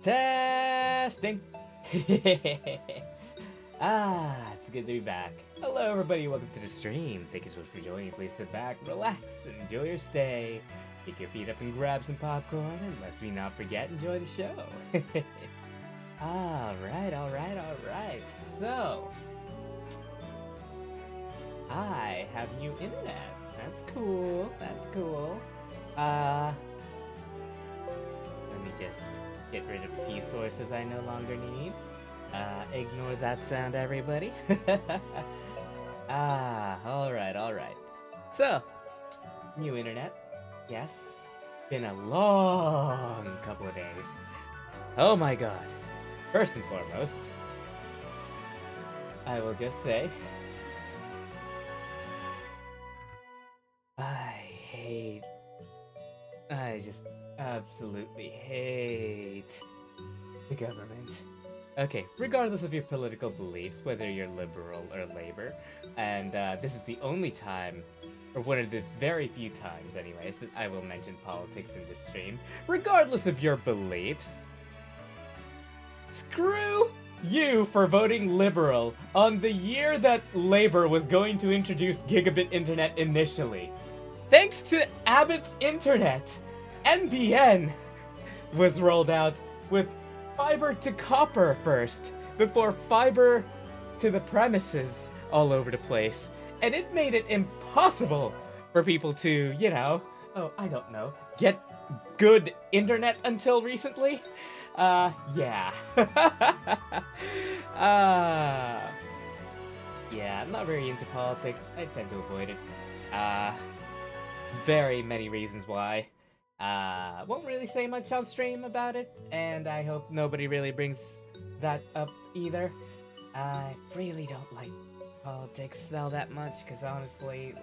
Testing! It's good to be back. Hello everybody, welcome to the stream. Thank you so much for joining. Please sit back, relax, and enjoy your stay. Pick your feet up and grab some popcorn, and let's not forget, enjoy the show. Alright. So, I have new internet. That's cool. Let me just get rid of a few sources I no longer need. Ignore that sound, everybody. Alright. So, new internet. Yes. Been a long couple of days. Oh my god. First and foremost, I will just say, I just absolutely hate the government. Okay, regardless of your political beliefs, whether you're liberal or labor, and this is the only time, or one of the very few times anyways, that I will mention politics in this stream, regardless of your beliefs, screw you for voting liberal on the year that Labor was going to introduce gigabit internet initially. Thanks to Abbott's internet, NBN was rolled out with fiber to copper first, before fiber to the premises all over the place. And it made it impossible for people to, get good internet until recently. Yeah. Yeah, I'm not very into politics. I tend to avoid it. Very many reasons why. Won't really say much on stream about it, and I hope nobody really brings that up either. I really don't like politics all that much, because honestly,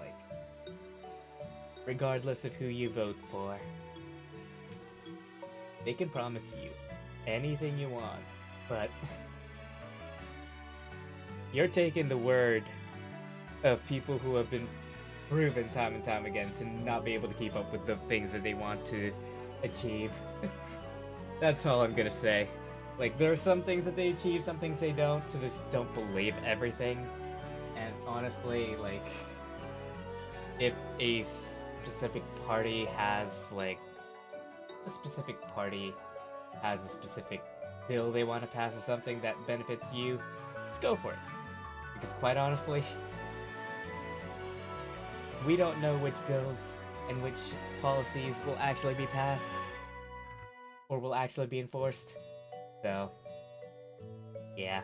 regardless of who you vote for, they can promise you anything you want, but you're taking the word of people who have been proven time and time again to not be able to keep up with the things that they want to achieve. That's all I'm gonna say. There are some things that they achieve, some things they don't, so just don't believe everything. And honestly, if a specific party has, a specific bill they want to pass or something that benefits you, just go for it. Because quite honestly, we don't know which bills and which policies will actually be passed or will actually be enforced. So, yeah,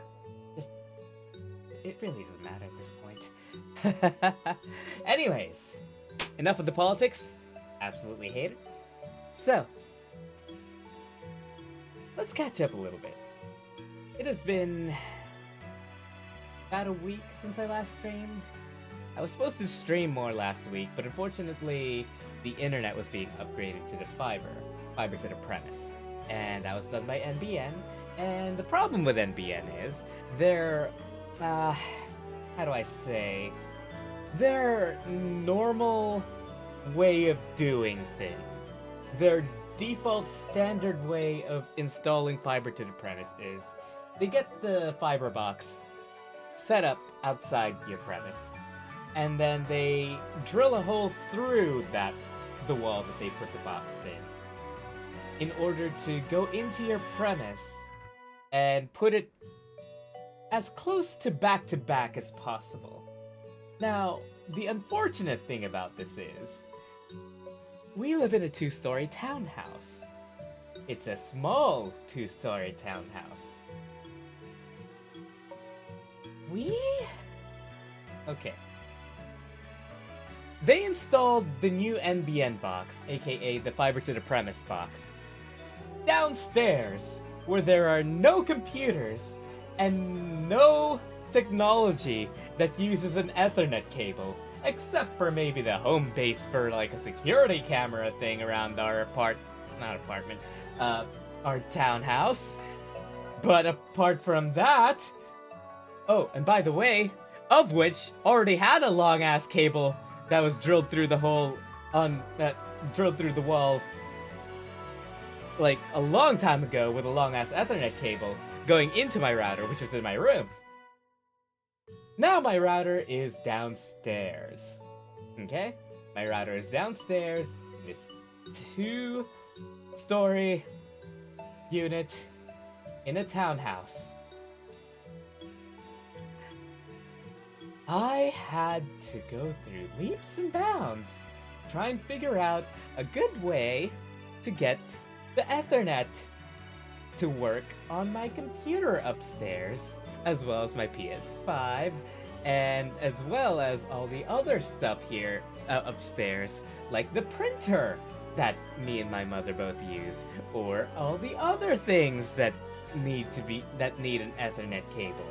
it really doesn't matter at this point. Anyways, enough of the politics. Absolutely hate it. So, let's catch up a little bit. It has been about a week since I last streamed. I was supposed to stream more last week, but unfortunately, the internet was being upgraded to the fiber to the premise. And that was done by NBN. And the problem with NBN is their normal way of doing things. Their default standard way of installing fiber to the premise is they get the fiber box set up outside your premise, and then they drill a hole through the wall that they put the box in order to go into your premise and put it as close to back as possible. Now, the unfortunate thing about this is, we live in a 2-story townhouse. It's a small 2-story townhouse. Okay. They installed the new NBN box, aka the fiber to the premise box, downstairs, where there are no computers and no technology that uses an Ethernet cable, except for maybe the home base for a security camera thing around our our townhouse. But apart from that, oh, and by the way, of which already had a long ass cable that was drilled through the hole drilled through the wall like a long time ago with a long ass Ethernet cable going into my router, which was in my room. Now my router is downstairs. Okay? My router is downstairs in this 2-story unit in a townhouse. I had to go through leaps and bounds, try and figure out a good way to get the Ethernet to work on my computer upstairs, as well as my PS5, and as well as all the other stuff here upstairs, like the printer that me and my mother both use, or all the other things that need an Ethernet cable.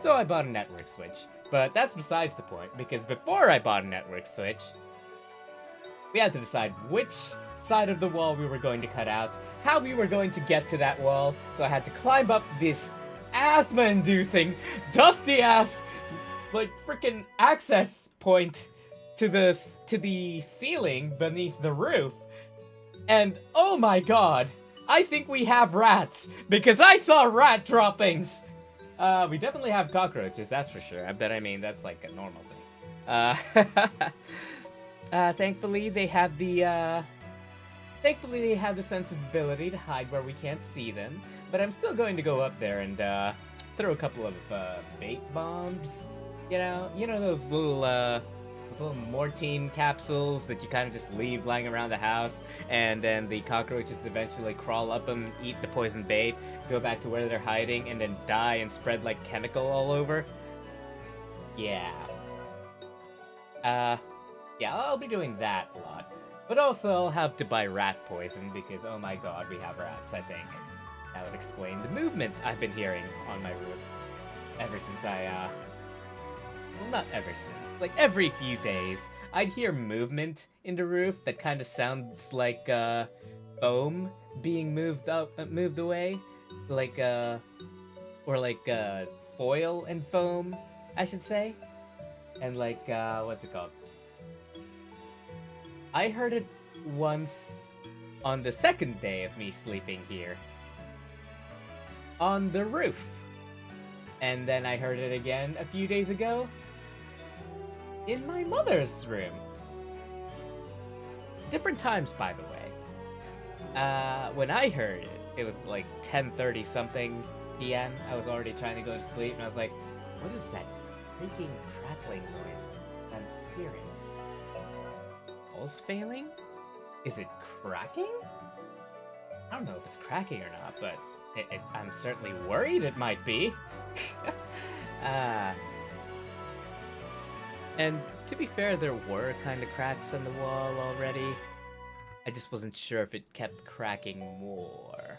So I bought a network switch. But that's besides the point, because before I bought a network switch, we had to decide which side of the wall we were going to cut out, how we were going to get to that wall, so I had to climb up this asthma-inducing, dusty-ass, like, freaking access point to the ceiling beneath the roof. And, oh my god, I think we have rats, because I saw rat droppings! We definitely have cockroaches, that's for sure. But I mean, that's like a normal thing. Thankfully they have the sensibility to hide where we can't see them. But I'm still going to go up there and throw a couple of bait bombs. You know those little mortine capsules that you kind of just leave lying around the house, and then the cockroaches eventually crawl up them, eat the poison bait, go back to where they're hiding, and then die and spread like chemical all over. Yeah. Yeah, I'll be doing that a lot. But also, I'll have to buy rat poison because, oh my god, we have rats, I think. That would explain the movement I've been hearing on my roof ever since well, not ever since. Like, every few days, I'd hear movement in the roof that kind of sounds like, foam being moved away. Like, or like, foil and foam, I should say. And like, what's it called? I heard it once on the second day of me sleeping here. On the roof. And then I heard it again a few days ago in my mother's room. Different times, by the way. When I heard it, it was like 10:30 something p.m. I was already trying to go to sleep, and I was like, what is that freaking crackling noise I'm hearing? Walls failing? Is it cracking? I don't know if it's cracking or not, but I'm certainly worried it might be. And to be fair, there were kind of cracks on the wall already. I just wasn't sure if it kept cracking more.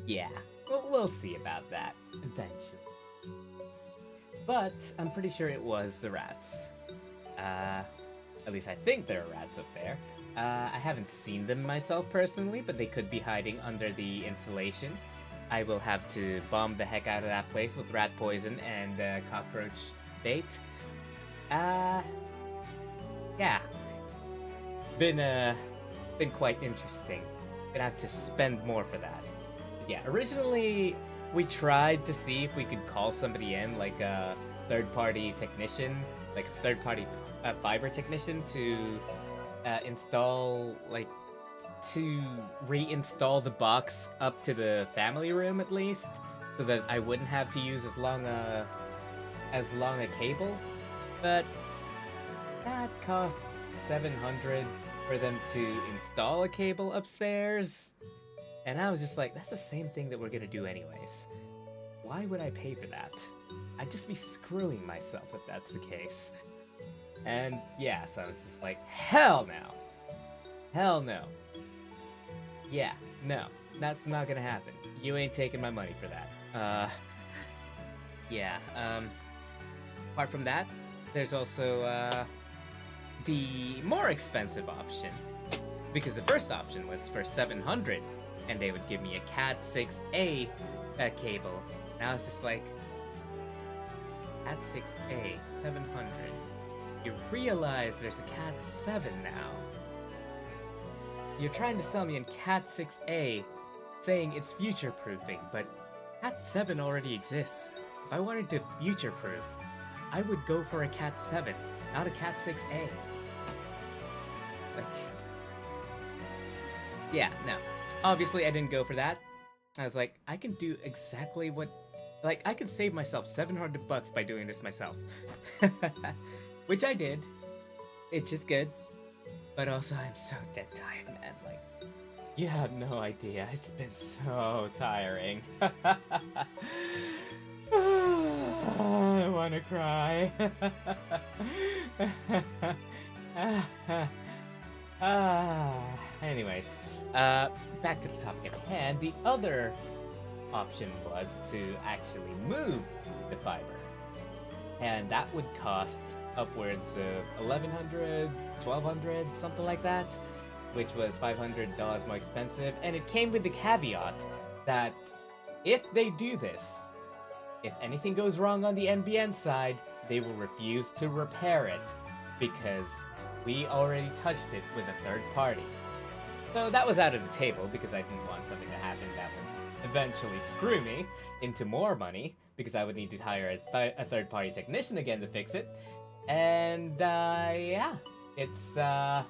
Yeah, we'll see about that eventually. But I'm pretty sure it was the rats. At least I think there are rats up there. I haven't seen them myself personally, but they could be hiding under the insulation. I will have to bomb the heck out of that place with rat poison and cockroach bait. Yeah. Been quite interesting. Gonna have to spend more for that. But yeah, originally we tried to see if we could call somebody in, like a third-party technician, like a third-party fiber technician to install, like, to reinstall the box up to the family room at least, so that I wouldn't have to use as long a cable. But that costs $700 for them to install a cable upstairs, and I was just like, that's the same thing that we're gonna do anyways. Why would I pay for that? I'd just be screwing myself if that's the case. And yeah, so I was just like, hell no. Hell no. Yeah, no, that's not gonna happen. You ain't taking my money for that. Yeah, apart from that, there's also, the more expensive option. Because the first option was for $700, and they would give me a Cat 6A cable. And I was just like, Cat 6A, $700. You realize there's a Cat 7 now. you're trying to sell me in Cat 6A, saying it's future-proofing, but Cat 7 already exists. If I wanted to future-proof, I would go for a Cat 7, not a Cat 6A. Like, yeah, no. Obviously, I didn't go for that. I was like, I can do exactly what... Like, I could save myself $700 by doing this myself. Which I did. It's just good. But also, I'm so dead tired, man. Like, you have no idea. It's been so tiring. I want to cry. Anyways, back to the topic at hand. The other option was to actually move the fiber, and that would cost upwards of $1,100, $1,200, something like that, which was $500 more expensive. And it came with the caveat that if they do this, if anything goes wrong on the NBN side, they will refuse to repair it because we already touched it with a third party. So that was out of the table because I didn't want something to happen that would eventually screw me into more money because I would need to hire a third-party technician again to fix it. And yeah, it's I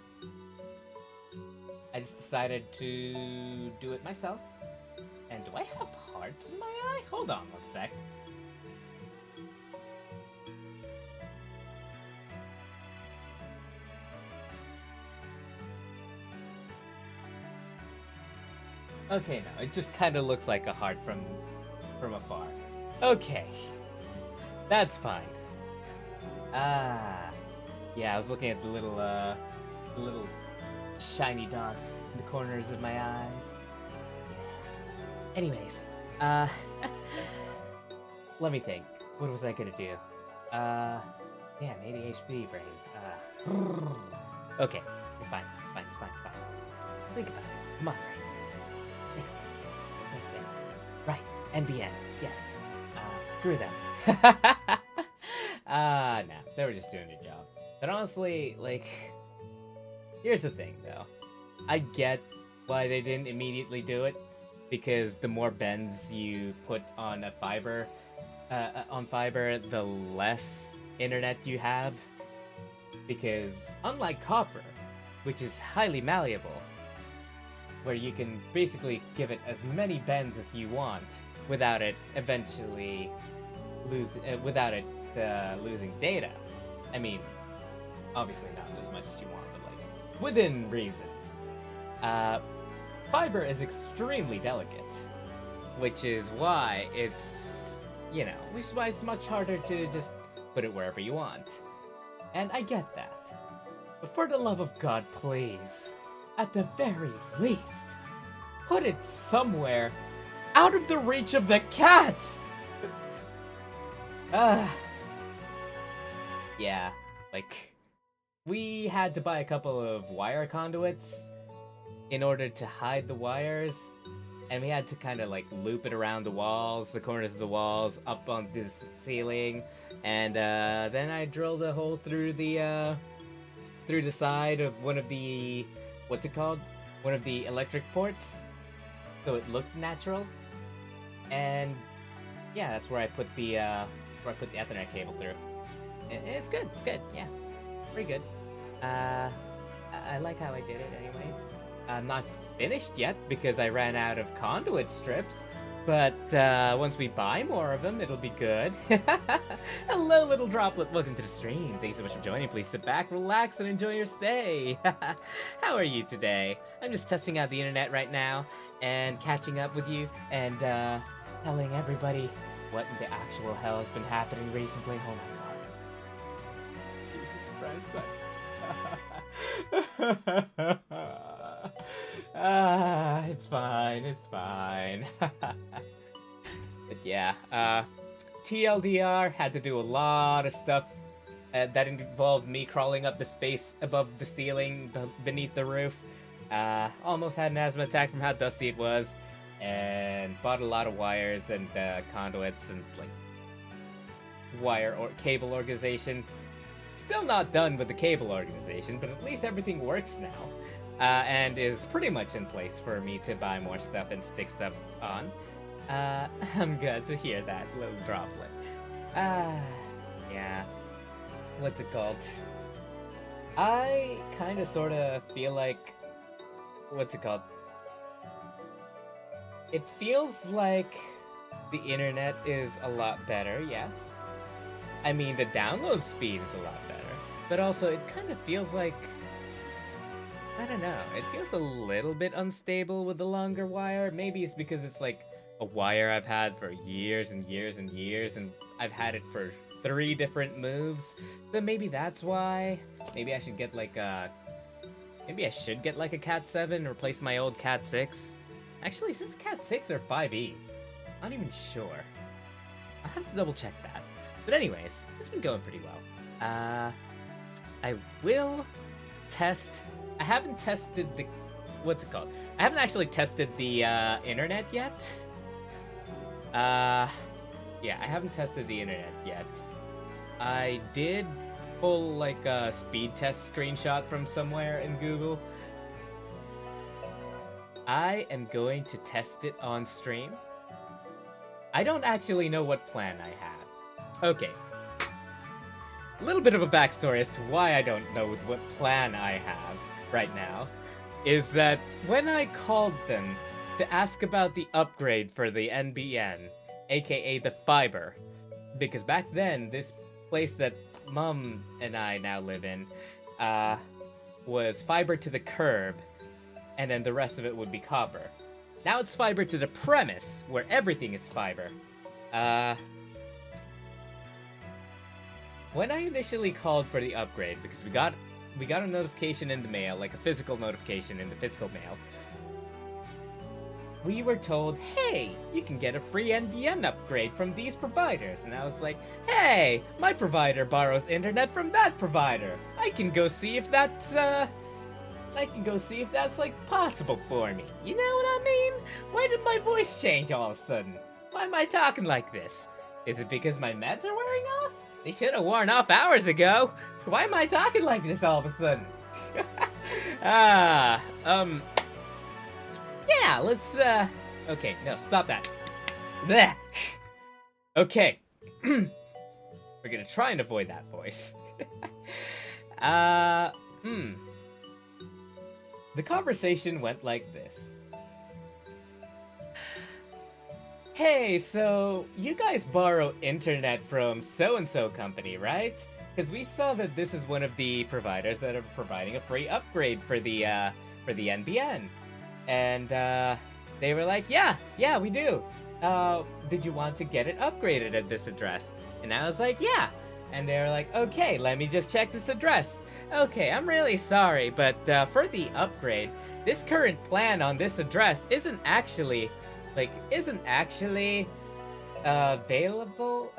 just decided to do it myself. And do I have hearts in my eye? Hold on a sec. Okay, no, it just kind of looks like a heart from afar. Okay, that's fine. Yeah, I was looking at the little shiny dots in the corners of my eyes. Anyways, let me think. What was I gonna do? Yeah, maybe HP brain. Okay, it's fine. Think about it. Come on, brain. Think. What was I saying? Right, NBN. Yes. Screw them. No, they were just doing their job. But honestly, like, here's the thing, though. I get why they didn't immediately do it, because the more bends you put on a fiber, the less internet you have. Because unlike copper, which is highly malleable, where you can basically give it as many bends as you want without it eventually losing data. I mean, obviously not as much as you want, but like within reason. Fiber is extremely delicate, which is why it's much harder to just put it wherever you want. And I get that. But for the love of God, please, at the very least, put it somewhere out of the reach of the cats! Yeah, like, we had to buy a couple of wire conduits in order to hide the wires, and we had to kind of like loop it around the walls, the corners of the walls, up on the ceiling, and then I drilled a hole through the side of one of the, what's it called? One of the electric ports, so it looked natural. And yeah, that's where I put the Ethernet cable through. And it's good, yeah, pretty good. I like how I did it anyways. I'm not finished yet because I ran out of conduit strips, but once we buy more of them, it'll be good. Hello, little droplet. Welcome to the stream. Thanks so much for joining. Please sit back, relax, and enjoy your stay. How are you today? I'm just testing out the internet right now and catching up with you and telling everybody what in the actual hell has been happening recently. Oh my god. Jesus Christ. It's fine. But yeah, TLDR, had to do a lot of stuff that involved me crawling up the space above the ceiling beneath the roof. Almost had an asthma attack from how dusty it was, and bought a lot of wires and conduits and like wire or cable organization. Still not done with the cable organization, but at least everything works now. and is pretty much in place for me to buy more stuff and stick stuff on. I'm glad to hear that, little droplet. Yeah. What's it called? I kind of sort of feel like... What's it called? It feels like the internet is a lot better, yes. I mean, the download speed is a lot better. But also, it kind of feels like... I don't know. It feels a little bit unstable with the longer wire. Maybe it's because it's like a wire I've had for years and years and years, and I've had it for 3 different moves. So maybe that's why. Maybe I should get like a... Maybe I should get like a Cat 7 and replace my old Cat 6. Actually, is this Cat 6 or 5e? Not even sure. I'll have to double check that. But anyways, it's been going pretty well. I will test... I haven't tested the... What's it called? I haven't actually tested the internet yet. Yeah, I haven't tested the internet yet. I did pull like a speed test screenshot from somewhere in Google. I am going to test it on stream. I don't actually know what plan I have. Okay. A little bit of a backstory as to why I don't know what plan I have right now is that when I called them to ask about the upgrade for the NBN, aka the fiber, because back then this place that Mom and I now live in was fiber to the curb, and then the rest of it would be copper. Now it's fiber to the premise, where everything is fiber. When I initially called for the upgrade, because we got a notification in the mail, like a physical notification in the physical mail, we were told, hey, you can get a free NBN upgrade from these providers. And I was like, hey, my provider borrows internet from that provider. I can go see if that's, like, possible for me. You know what I mean? Why did my voice change all of a sudden? Why am I talking like this? Is it because my meds are wearing off? They should have worn off hours ago. Why am I talking like this all of a sudden? Yeah, let's, okay, no, stop that. Blech. Okay. We're gonna try and avoid that voice. The conversation went like this. Hey, so you guys borrow internet from so-and-so company, right? Because we saw that this is one of the providers that are providing a free upgrade for the NBN. And, they were like, yeah, we do. Did you want to get it upgraded at this address? And I was like, yeah. And they were like, okay, let me just check this address. Okay, I'm really sorry, but, for the upgrade, this current plan on this address isn't actually available,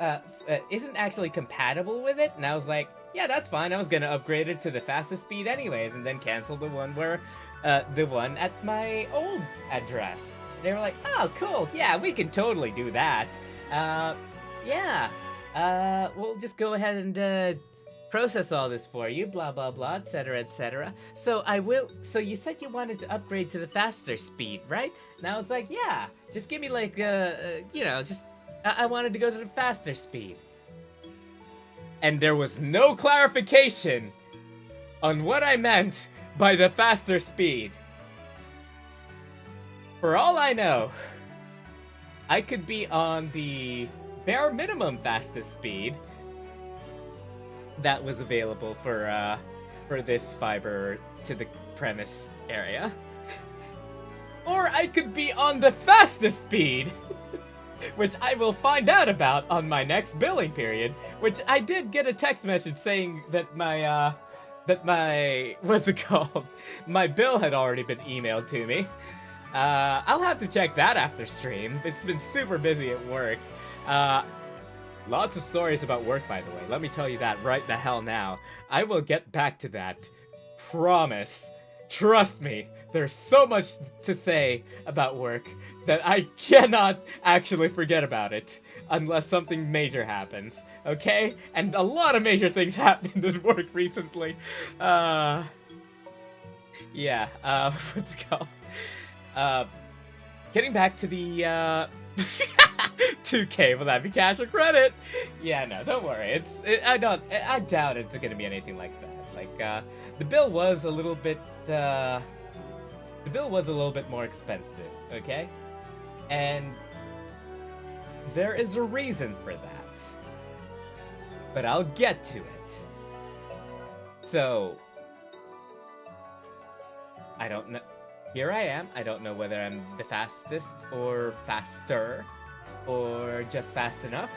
isn't actually compatible with it. And I was like, yeah, that's fine. I was gonna upgrade it to the fastest speed anyways, and then cancel the one where, the one at my old address. They were like, oh, cool. Yeah, we can totally do that. Yeah. We'll just go ahead and, process all this for you, blah, blah, blah, etc., etc. So you said you wanted to upgrade to the faster speed, right? And I was like, yeah, just give me like, I wanted to go to the faster speed. And there was no clarification on what I meant by the faster speed. For all I know, I could be on the bare minimum fastest speed that was available for this fiber to the premise area. Or I could be on the fastest speed, which I will find out about on my next billing period, which I did get a text message saying that my what's it called? My bill had already been emailed to me. I'll have to check that after stream. It's been super busy at work. Lots of stories about work, by the way. Let me tell you that right the hell now. I will get back to that. Promise. Trust me. There's so much to say about work that I cannot actually forget about it unless something major happens, okay? And a lot of major things happened at work recently. Yeah, what's it called? Uh, Getting back to the, 2K, will that be cash or credit? Yeah, no, don't worry. I doubt it's gonna be anything like that. Like, the bill was a little bit, more expensive, okay? And there is a reason for that. But I'll get to it. So, I don't know. Here I am. I don't know whether I'm the fastest or faster or just fast enough.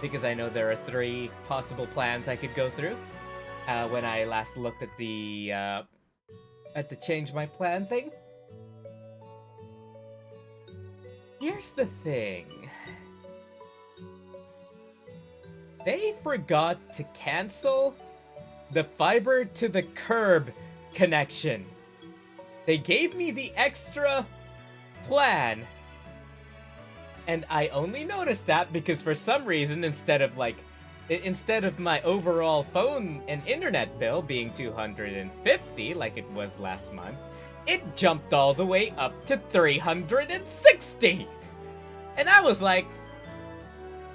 Because I know there are 3 possible plans I could go through. When I last looked at the change my plan thing. Here's the thing. They forgot to cancel the fiber to the curb connection. They gave me the extra plan, and I only noticed that because for some reason, instead of my overall phone and internet bill being $250 like it was last month, it jumped all the way up to $360. And I was like,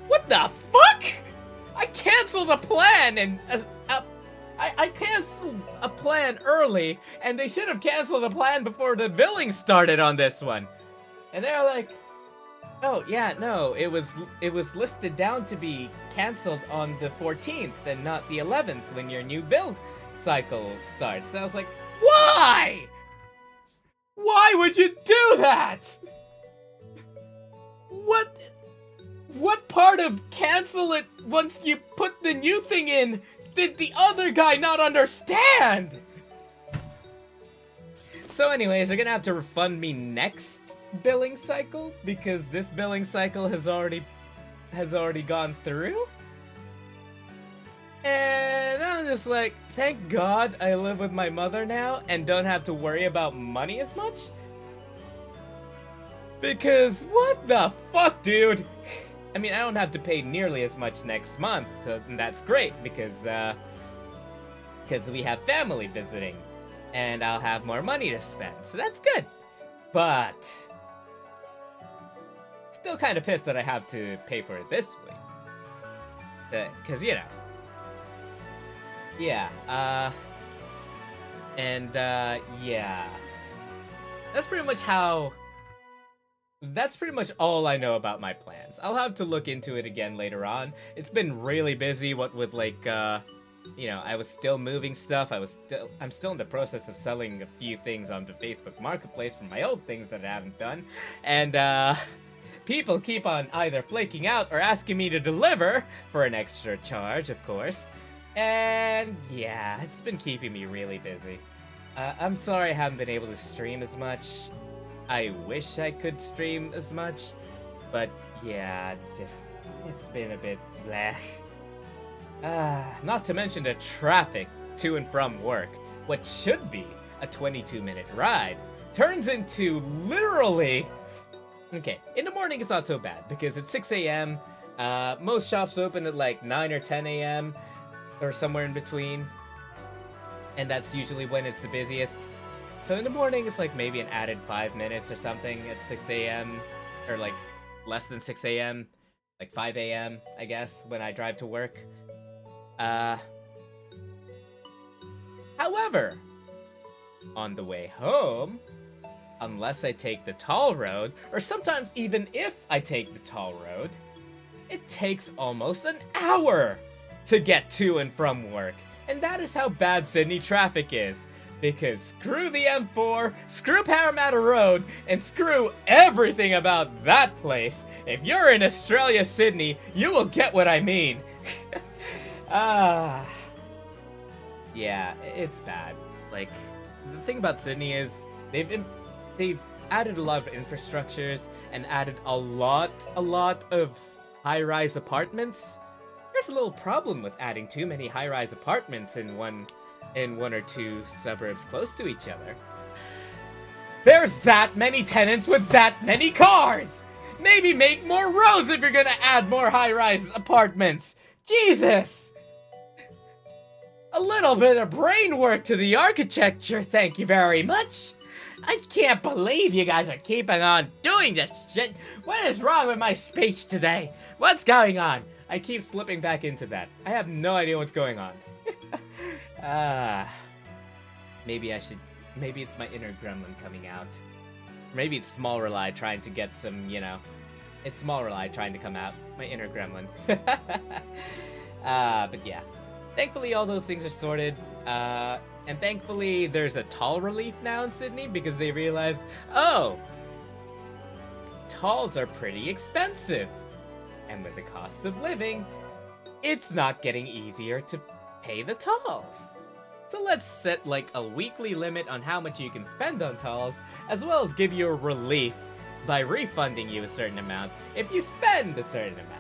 what the fuck? I canceled a plan, and I canceled a plan early, and they should have canceled a plan before the billing started on this one. And they're like, oh yeah, no, it was listed down to be canceled on the 14th and not the 11th when your new bill cycle starts. And I was like, why? Why would you do that? What part of cancel it once you put the new thing in did the other guy not understand? So anyways, they're gonna have to refund me next billing cycle because this billing cycle has already gone through. And I'm just like, thank God I live with my mother now and don't have to worry about money as much. Because what the fuck, dude? I mean, I don't have to pay nearly as much next month, so that's great because we have family visiting and I'll have more money to spend, so that's good. But still kind of pissed that I have to pay for it this week. Because, you know. Yeah, yeah. That's pretty much all I know about my plans. I'll have to look into it again later on. It's been really busy, what with you know, I was still moving stuff. I'm still in the process of selling a few things onto Facebook Marketplace from my old things that I haven't done. And, people keep on either flaking out or asking me to deliver for an extra charge, of course. And yeah, it's been keeping me really busy. I'm sorry I haven't been able to stream as much. I wish I could stream as much, but yeah, it's been a bit bleh. Not to mention the traffic to and from work. What should be a 22-minute ride turns into literally... Okay, in the morning it's not so bad because it's 6 a.m. Most shops open at like 9 or 10 a.m. or somewhere in between. And that's usually when it's the busiest. So in the morning, it's like maybe an added 5 minutes or something at 6 a.m. Or like less than 6 a.m. Like 5 a.m., I guess, when I drive to work. However, on the way home, unless I take the toll road, or sometimes even if I take the toll road, it takes almost an hour to get to and from work. And that is how bad Sydney traffic is. Because screw the M4, screw Parramatta Road, and screw everything about that place. If you're in Australia, Sydney, you will get what I mean. Yeah, it's bad. Like, the thing about Sydney is they've added a lot of infrastructures and added a lot of high-rise apartments. There's a little problem with adding too many high-rise apartments in one or two suburbs close to each other. There's that many tenants with that many cars! Maybe make more rows if you're gonna add more high-rise apartments! Jesus! A little bit of brain work to the architecture, thank you very much. I can't believe you guys are keeping on doing this shit. What is wrong with my speech today? What's going on? I keep slipping back into that. I have no idea what's going on. Maybe it's my inner gremlin coming out. Maybe it's Small Rely trying to get some, it's Small Rely trying to come out. My inner gremlin. But yeah. Thankfully, all those things are sorted. And thankfully, there's a tall relief now in Sydney because they realized, oh, talls are pretty expensive. And with the cost of living, it's not getting easier to pay the talls. So let's set like a weekly limit on how much you can spend on talls, as well as give you a relief by refunding you a certain amount if you spend a certain amount.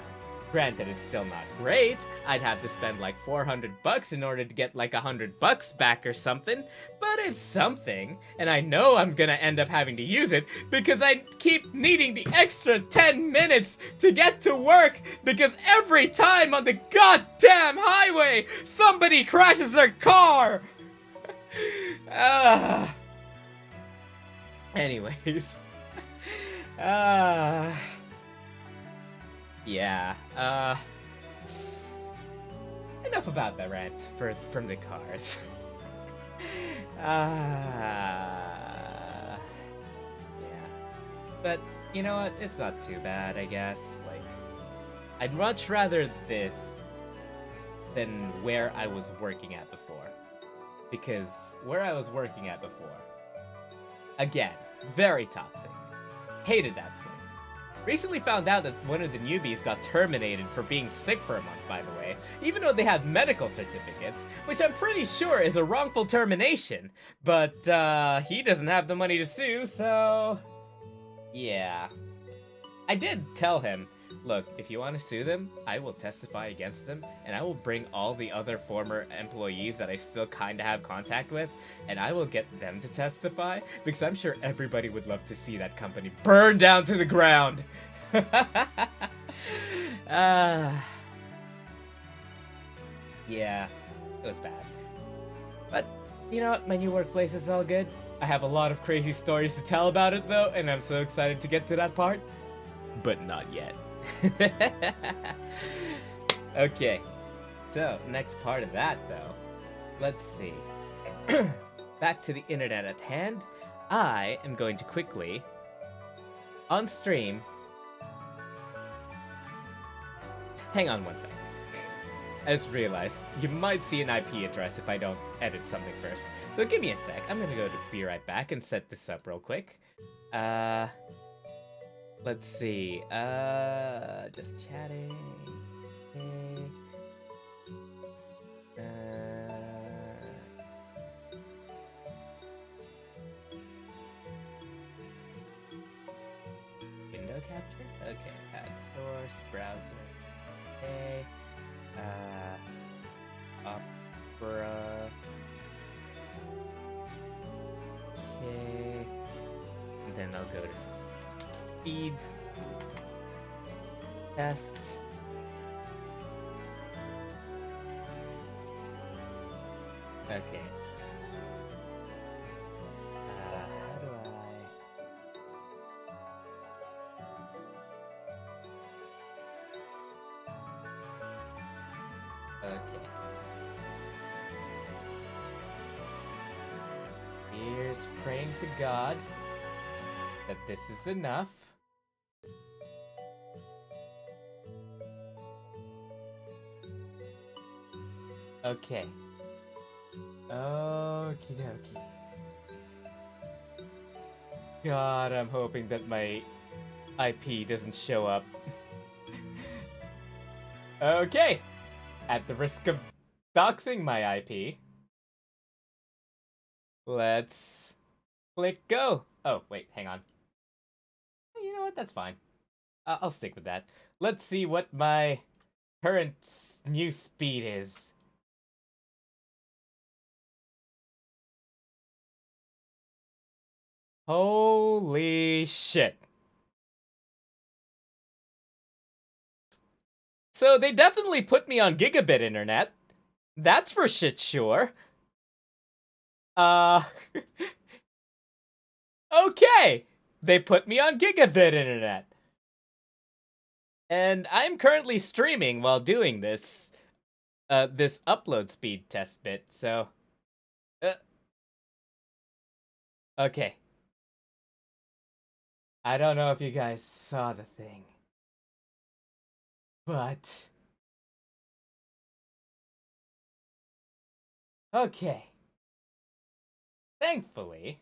Granted, it's still not great. I'd have to spend like $400 in order to get like $100 back or something, but it's something, and I know I'm gonna end up having to use it because I keep needing the extra 10 minutes to get to work because every time on the goddamn highway, somebody crashes their car! Anyways. Yeah, enough about that rant from the cars. Yeah. But, you know what, it's not too bad, I guess. Like, I'd much rather this than where I was working at before. Because where I was working at before, again, very toxic. Hated that place. Recently found out that one of the newbies got terminated for being sick for a month, by the way, even though they had medical certificates, which I'm pretty sure is a wrongful termination, but he doesn't have the money to sue, so yeah. I did tell him, look, if you want to sue them, I will testify against them, and I will bring all the other former employees that I still kind of have contact with, and I will get them to testify, because I'm sure everybody would love to see that company burn down to the ground. Yeah, it was bad. But, you know what, my new workplace is all good. I have a lot of crazy stories to tell about it, though, and I'm so excited to get to that part. But not yet. Okay, so next part of that though, let's see. Back to the internet at hand. I am going to quickly on stream. Hang on one second. I just realized you might see an IP address if I don't edit something first. So give me a sec. I'm gonna go to be right back and set this up real quick. Let's see, just chatting, okay. Window capture? Okay, add source, browser, okay, Opera, okay, and then I'll go to speed test. Okay. How do Okay. Here's praying to God that this is enough. Okay. Okie dokie. God, I'm hoping that my IP doesn't show up. Okay. At the risk of doxing my IP, let's click go. Oh, wait, hang on. You know what? That's fine. I'll stick with that. Let's see what my current new speed is. Holy shit. So they definitely put me on gigabit internet. That's for shit sure. Uh... Okay! They put me on gigabit internet. And I'm currently streaming while doing this, this upload speed test bit, so... Okay. I don't know if you guys saw the thing. But... Okay. Thankfully,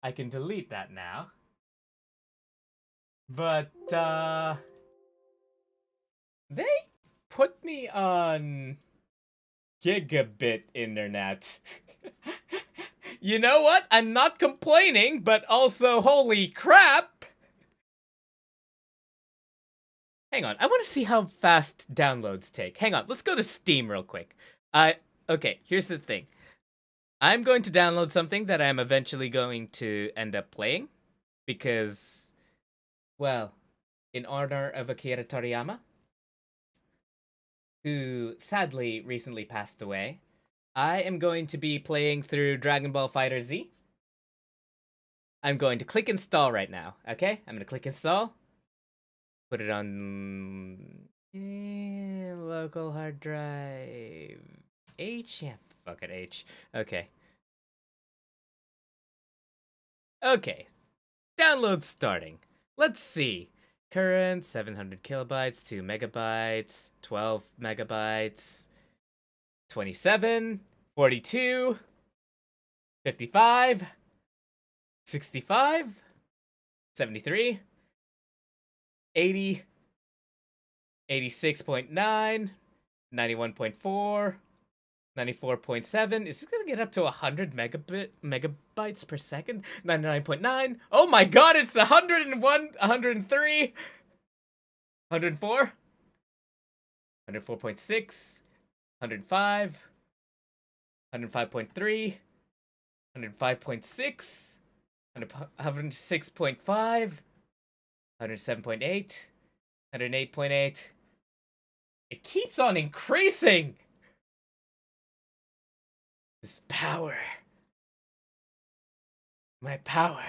I can delete that now. But, they put me on gigabit internet. You know what? I'm not complaining, but also, holy crap! Hang on, I want to see how fast downloads take. Hang on, let's go to Steam real quick. Okay, here's the thing. I'm going to download something that I'm eventually going to end up playing. Because, well, in honor of Akira Toriyama, who sadly recently passed away, I am going to be playing through Dragon Ball FighterZ. I'm going to click install right now, okay? I'm going to click install. Put it on local hard drive. H? Yeah, fuck it, H. Okay. Okay. Download starting. Let's see. Current 700 kilobytes, 2 megabytes, 12 megabytes, 27, 42, 55, 65, 73, 80, 86.9, 91.4, 94.7. Is this gonna get up to 100 megabytes per second? 99.9. Oh my god, it's 101, 103, 104, 104.6, 105, 105.3, 105.6, 106.5, 107.8, 108.8. It keeps on increasing! This power. My power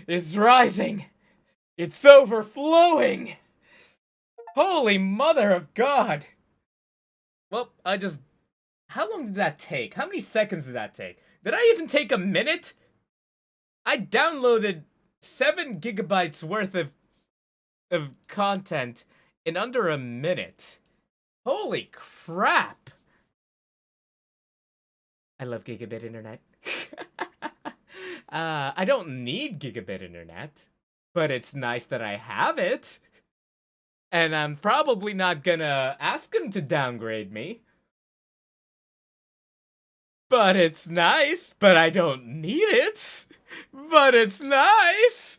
is rising! It's overflowing! Holy mother of God! Well, how long did that take? How many seconds did that take? Did I even take a minute? I downloaded 7 gigabytes worth of content in under a minute. Holy crap! I love gigabit internet. I don't need gigabit internet, but it's nice that I have it. And I'm probably not gonna ask them to downgrade me. But it's nice, but I don't need it. But it's nice.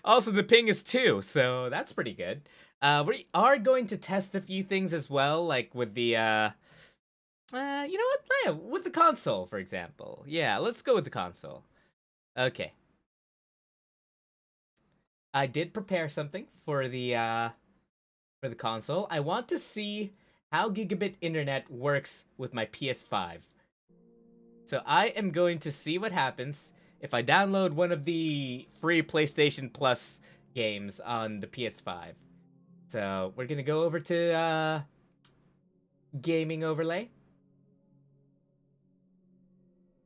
Also, the ping is 2, so that's pretty good. We are going to test a few things as well, like with the, you know what? Yeah, with the console, for example. Yeah, let's go with the console. Okay. I did prepare something for the console. I want to see how gigabit internet works with my PS5. So I am going to see what happens if I download one of the free PlayStation Plus games on the PS5. So we're gonna go over to gaming overlay.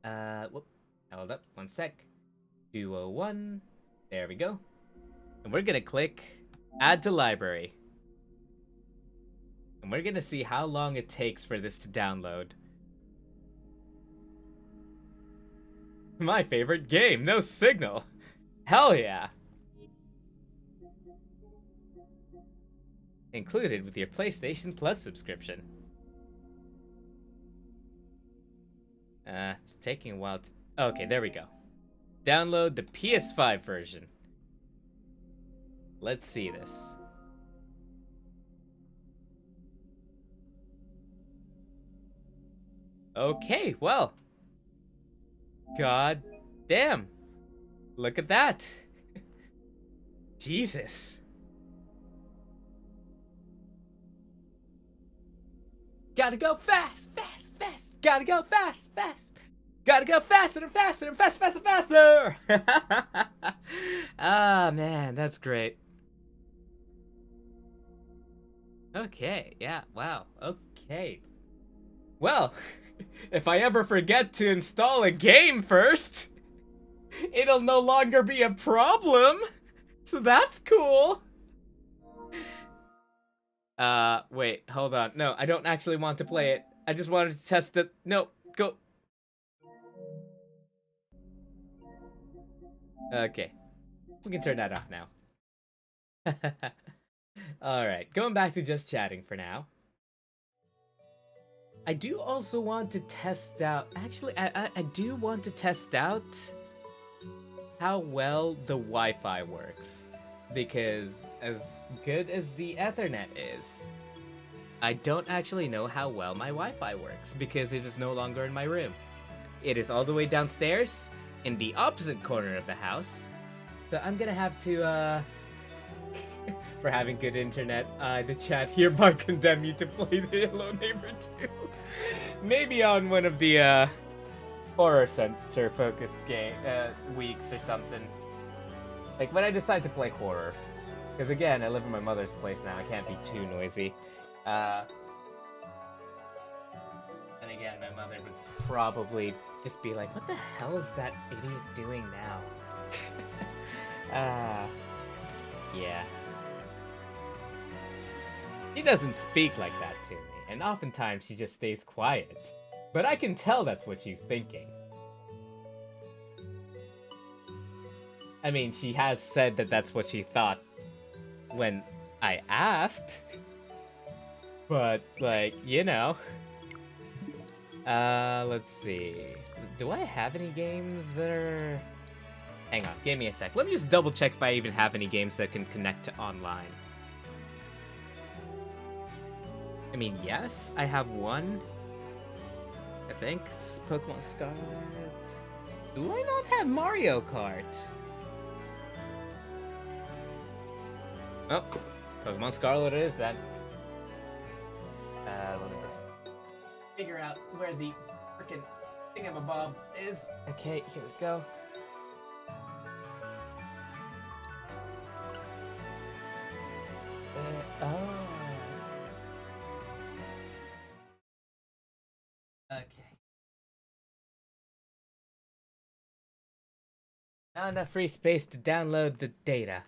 Whoop, hold up, one sec. 201. There we go. And we're gonna click add to library. And we're gonna see how long it takes for this to download. My favorite game, no signal. Hell yeah. Included with your PlayStation Plus subscription. It's taking a while to... Okay, there we go. Download the PS5 version. Let's see this. Okay, well. God damn. Look at that. Jesus. Gotta go fast, fast, fast. Gotta go fast, fast. Gotta go faster and faster and faster, faster, faster. Ah, man, that's great. Okay, yeah, wow, okay. Well, if I ever forget to install a game first, it'll no longer be a problem. So that's cool. Wait, hold on. No, I don't actually want to play it. I just wanted to test it. No, go. Okay. We can turn that off now. Alright, going back to just chatting for now. I do also want to test out... Actually, I do want to test out how well the Wi-Fi works. Because as good as the Ethernet is, I don't actually know how well my Wi-Fi works because it is no longer in my room. It is all the way downstairs in the opposite corner of the house. So I'm gonna have to, for having good internet, the chat hereby condemn you to play the Hello Neighbor 2. Maybe on one of the, horror center focused weeks or something. Like when I decide to play horror. Because again, I live in my mother's place now, I can't be too noisy. And again, my mother would probably just be like, what the hell is that idiot doing now? Yeah. She doesn't speak like that to me, and oftentimes she just stays quiet. But I can tell that's what she's thinking. I mean, she has said that that's what she thought when I asked. But, like, you know. Let's see. Do I have any games that are... Hang on, give me a sec. Let me just double check if I even have any games that can connect to online. I mean, yes, I have one. I think. Pokemon Scarlet. Do I not have Mario Kart? Oh, Pokemon Scarlet it is then. Let me just figure out where the frickin' thingamabob is. Okay, here we go. Oh. Okay. Not enough free space to download the data.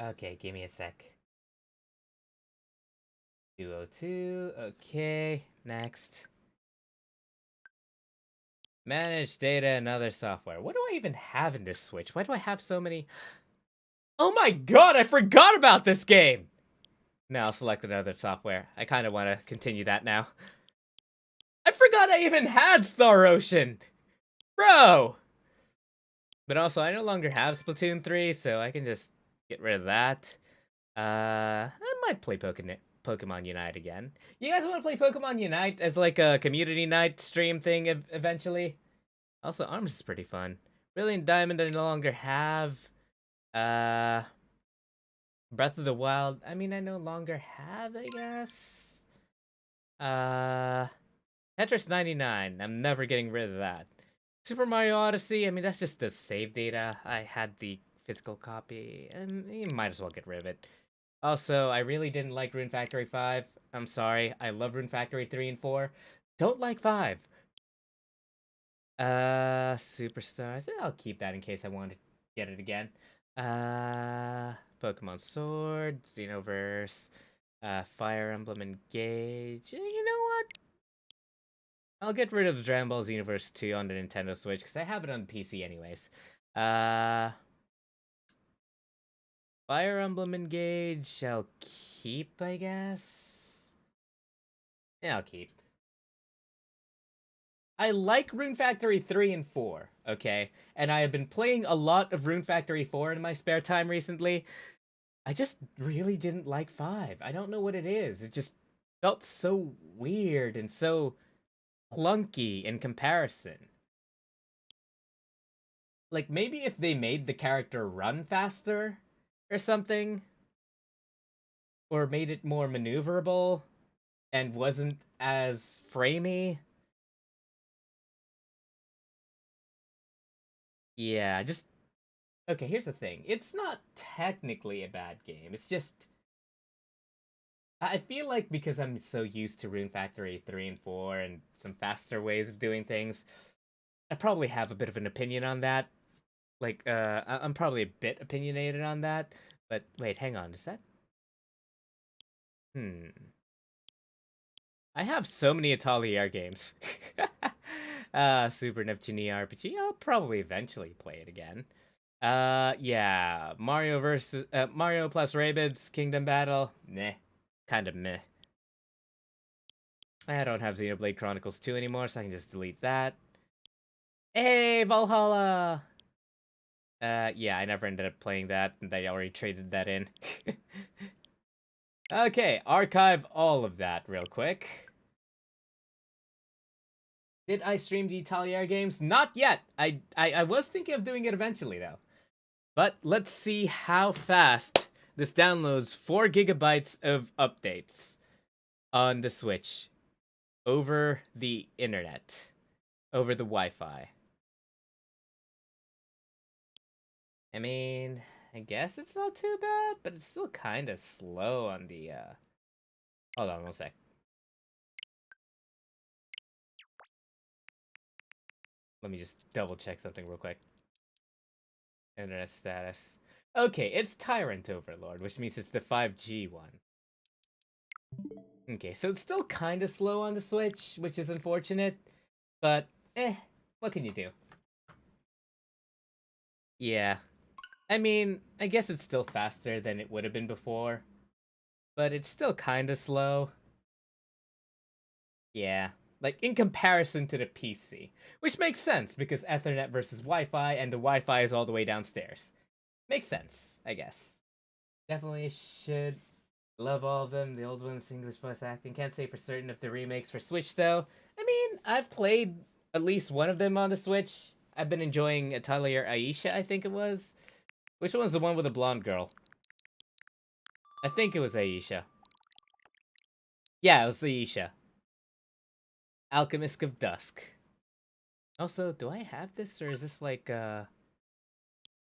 Okay, give me a sec. 202, okay, next. Manage data and other software. What do I even have in this Switch? Why do I have so many? Oh my god, I forgot about this game! Now I'll select another software. I kind of want to continue that now. I forgot I even had Star Ocean! Bro! But also, I no longer have Splatoon 3, so I can just get rid of that. I might play Pokemon Unite again. You guys want to play Pokemon Unite as like a community night stream thing eventually? Also, ARMS is pretty fun. Brilliant Diamond I no longer have. Breath of the Wild, I mean, I no longer have, I guess. Tetris 99, I'm never getting rid of that. Super Mario Odyssey, I mean, that's just the save data. I had the physical copy, and you might as well get rid of it. Also, I really didn't like Rune Factory 5. I'm sorry, I love Rune Factory 3 and 4. Don't like 5. Superstars, I'll keep that in case I want to get it again. Pokemon Sword, Xenoverse, Fire Emblem Engage. You know what? I'll get rid of the Dragon Ball Xenoverse 2 on the Nintendo Switch, because I have it on the PC anyways. Fire Emblem Engage, I'll keep, I guess? Yeah, I'll keep. I like Rune Factory 3 and 4, okay? And I have been playing a lot of Rune Factory 4 in my spare time recently. I just really didn't like 5. I don't know what it is. It just felt so weird and so clunky in comparison. Like, maybe if they made the character run faster or something, or made it more maneuverable, and wasn't as framey. Yeah, just okay, here's the thing. It's not technically a bad game. It's just I feel like because I'm so used to Rune Factory 3 and 4 and some faster ways of doing things, I probably have a bit of an opinion on that. Like, I'm probably a bit opinionated on that. But wait, hang on, is that? I have so many Atelier games. Super Neptune RPG. I'll probably eventually play it again. Yeah, Mario plus Rabbids Kingdom Battle. Meh, kind of meh. I don't have Xenoblade Chronicles 2 anymore, so I can just delete that. Hey, Valhalla! Yeah, I never ended up playing that, and I already traded that in. Okay, archive all of that real quick. Did I stream the Italier games? Not yet! I was thinking of doing it eventually, though. But let's see how fast this downloads 4 gigabytes of updates on the Switch over the internet, over the Wi-Fi. I mean, I guess it's not too bad, but it's still kind of slow on the, Hold on one sec. Let me just double check something real quick. Internet status. Okay, it's Tyrant Overlord, which means it's the 5G one. Okay, so it's still kind of slow on the Switch, which is unfortunate, but what can you do? Yeah. I mean, I guess it's still faster than it would have been before, but it's still kind of slow. Yeah. Like, in comparison to the PC, which makes sense because Ethernet versus Wi-Fi, and the Wi-Fi is all the way downstairs. Makes sense, I guess. Definitely should love all of them. The old ones, English voice acting. Can't say for certain if the remakes for Switch, though. I mean, I've played at least one of them on the Switch. I've been enjoying Atelier Aisha, I think it was. Which one was the one with the blonde girl? I think it was Aisha. Yeah, it was Aisha. Alchemist of Dusk. Also, do I have this, or is this like,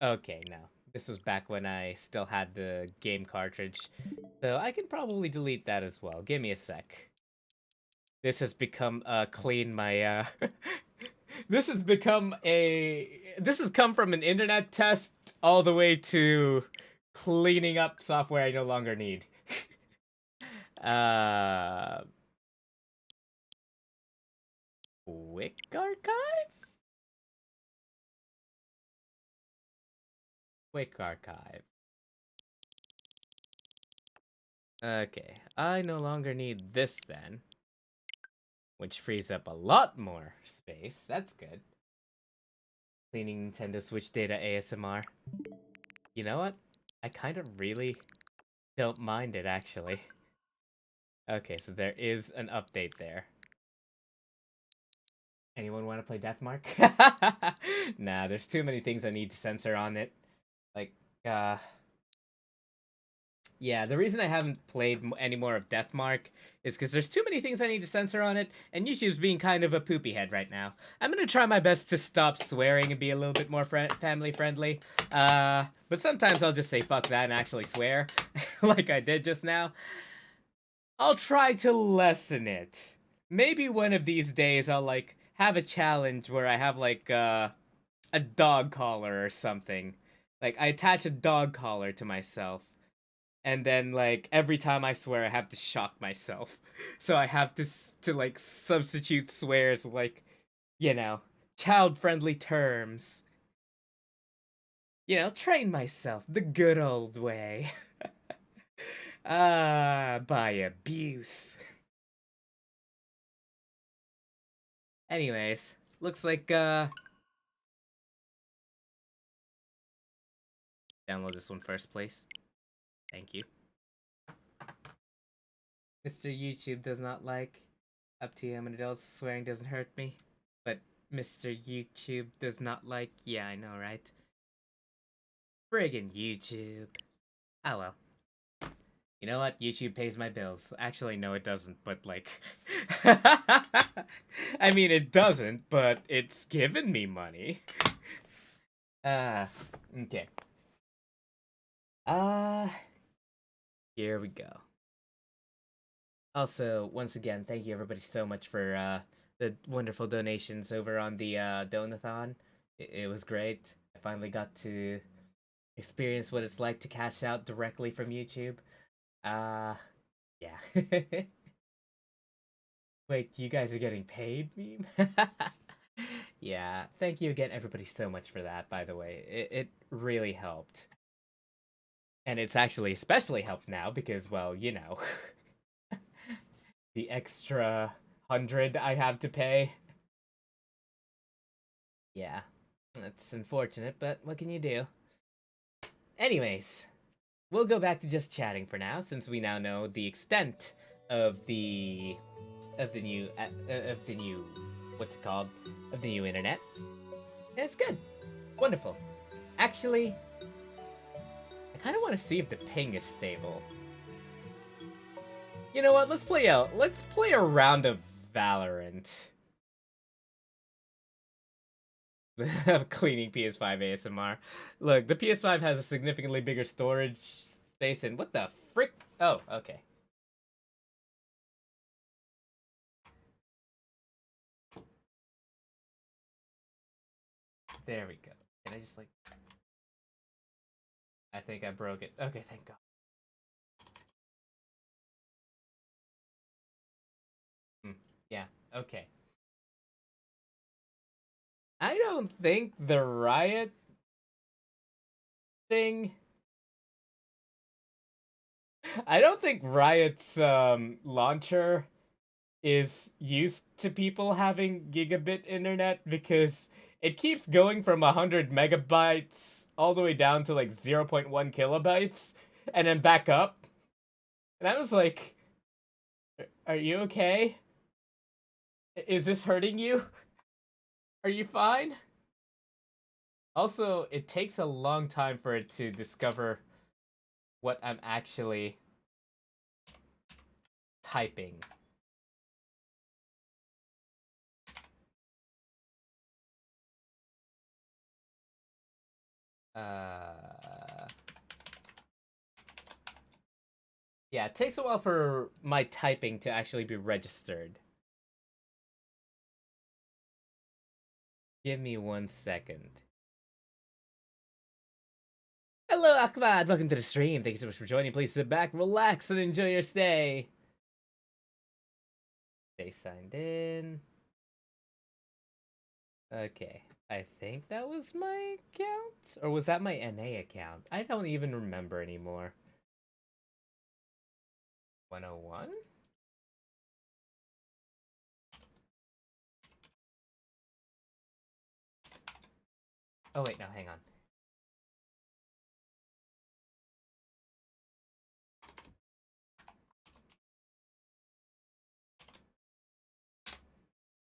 Okay, no. This was back when I still had the game cartridge. So I can probably delete that as well. Give me a sec. This has become, clean my, This has become This has come from an internet test all the way to cleaning up software I no longer need. uh... Quick Archive? Quick Archive. Okay, I no longer need this then. Which frees up a lot more space. That's good. Cleaning Nintendo Switch data ASMR. You know what? I kind of really don't mind it, actually. Okay, so there is an update there. Anyone want to play Deathmark? Nah, there's too many things I need to censor on it. Like, yeah, the reason I haven't played any more of Deathmark is because there's too many things I need to censor on it, and YouTube's being kind of a poopy head right now. I'm gonna try my best to stop swearing and be a little bit more family friendly. But sometimes I'll just say fuck that and actually swear, like I did just now. I'll try to lessen it. Maybe one of these days I'll like have a challenge where I have like a dog collar or something. Like I attach a dog collar to myself. And then like every time I swear I have to shock myself. So I have to like substitute swears with like, you know, child-friendly terms. You know, train myself the good old way. By abuse. Anyways, looks like download this one first, please. Thank you. Mr. YouTube does not like. Up to you, I'm an adult, so swearing doesn't hurt me. But Mr. YouTube does not like. Yeah, I know, right? Friggin' YouTube. Oh well. You know You know what? YouTube pays my bills. Actually, no, it doesn't, but like... I mean, it doesn't, but it's given me money. Okay. Here we go. Also, once again, thank you everybody so much for the wonderful donations over on the Donathon. It was great. I finally got to experience what it's like to cash out directly from YouTube. Yeah. Wait, you guys are getting paid, meme? Yeah, thank you again everybody so much for that, by the way. It really helped. And it's actually especially helped now because, well, you know, the extra 100 I have to pay. Yeah, that's unfortunate, but what can you do? Anyways, we'll go back to just chatting for now, since we now know the extent of the new what's it called, of the new internet. And it's good, wonderful. Actually, I kind of want to see if the ping is stable. You know what? Let's play a round of Valorant. Cleaning PS5 ASMR. Look, the PS5 has a significantly bigger storage space, and what the frick? Oh, okay. There we go. Can I just like... I think I broke it. Okay, thank God. Yeah, okay. I don't think the Riot thing... I don't think Riot's launcher is used to people having gigabit internet, because it keeps going from 100 megabytes all the way down to like 0.1 kilobytes and then back up. And I was like, are you okay? Is this hurting you? Are you fine? Also, it takes a long time for it to discover what I'm actually typing. Yeah, it takes a while for my typing to actually be registered. Give me 1 second. Hello, Ahmad. Welcome to the stream. Thank you so much for joining. Please sit back, relax, and enjoy your stay. Stay signed in. Okay. I think that was my account? Or was that my NA account? I don't even remember anymore. 101? Oh wait, no, hang on.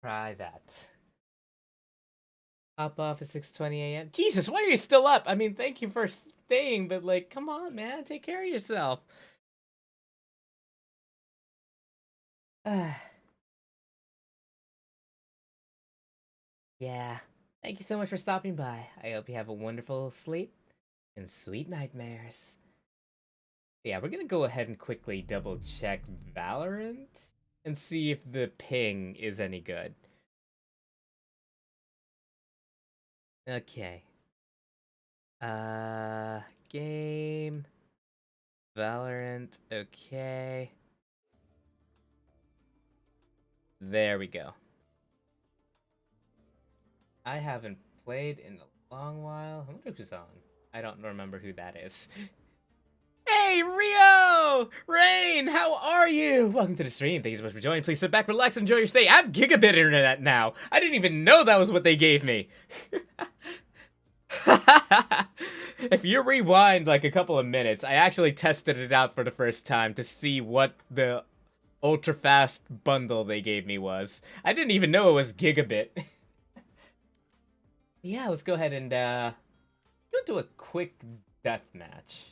Try that. Hop off at 6:20 a.m. Jesus, why are you still up? I mean, thank you for staying, but like, come on, man, take care of yourself. Yeah. Thank you so much for stopping by. I hope you have a wonderful sleep and sweet nightmares. Yeah, we're gonna go ahead and quickly double check Valorant and see if the ping is any good. Okay. Game. Valorant, okay. There we go. I haven't played in a long while. I wonder who's on. I don't remember who that is. Hey, Rio! Rain, how are you? Welcome to the stream. Thank you so much for joining. Please sit back, relax, enjoy your stay. I have gigabit internet now. I didn't even know that was what they gave me. If you rewind like a couple of minutes, I actually tested it out for the first time to see what the ultra fast bundle they gave me was. I didn't even know it was gigabit. Yeah, let's go ahead and we'll do a quick death match.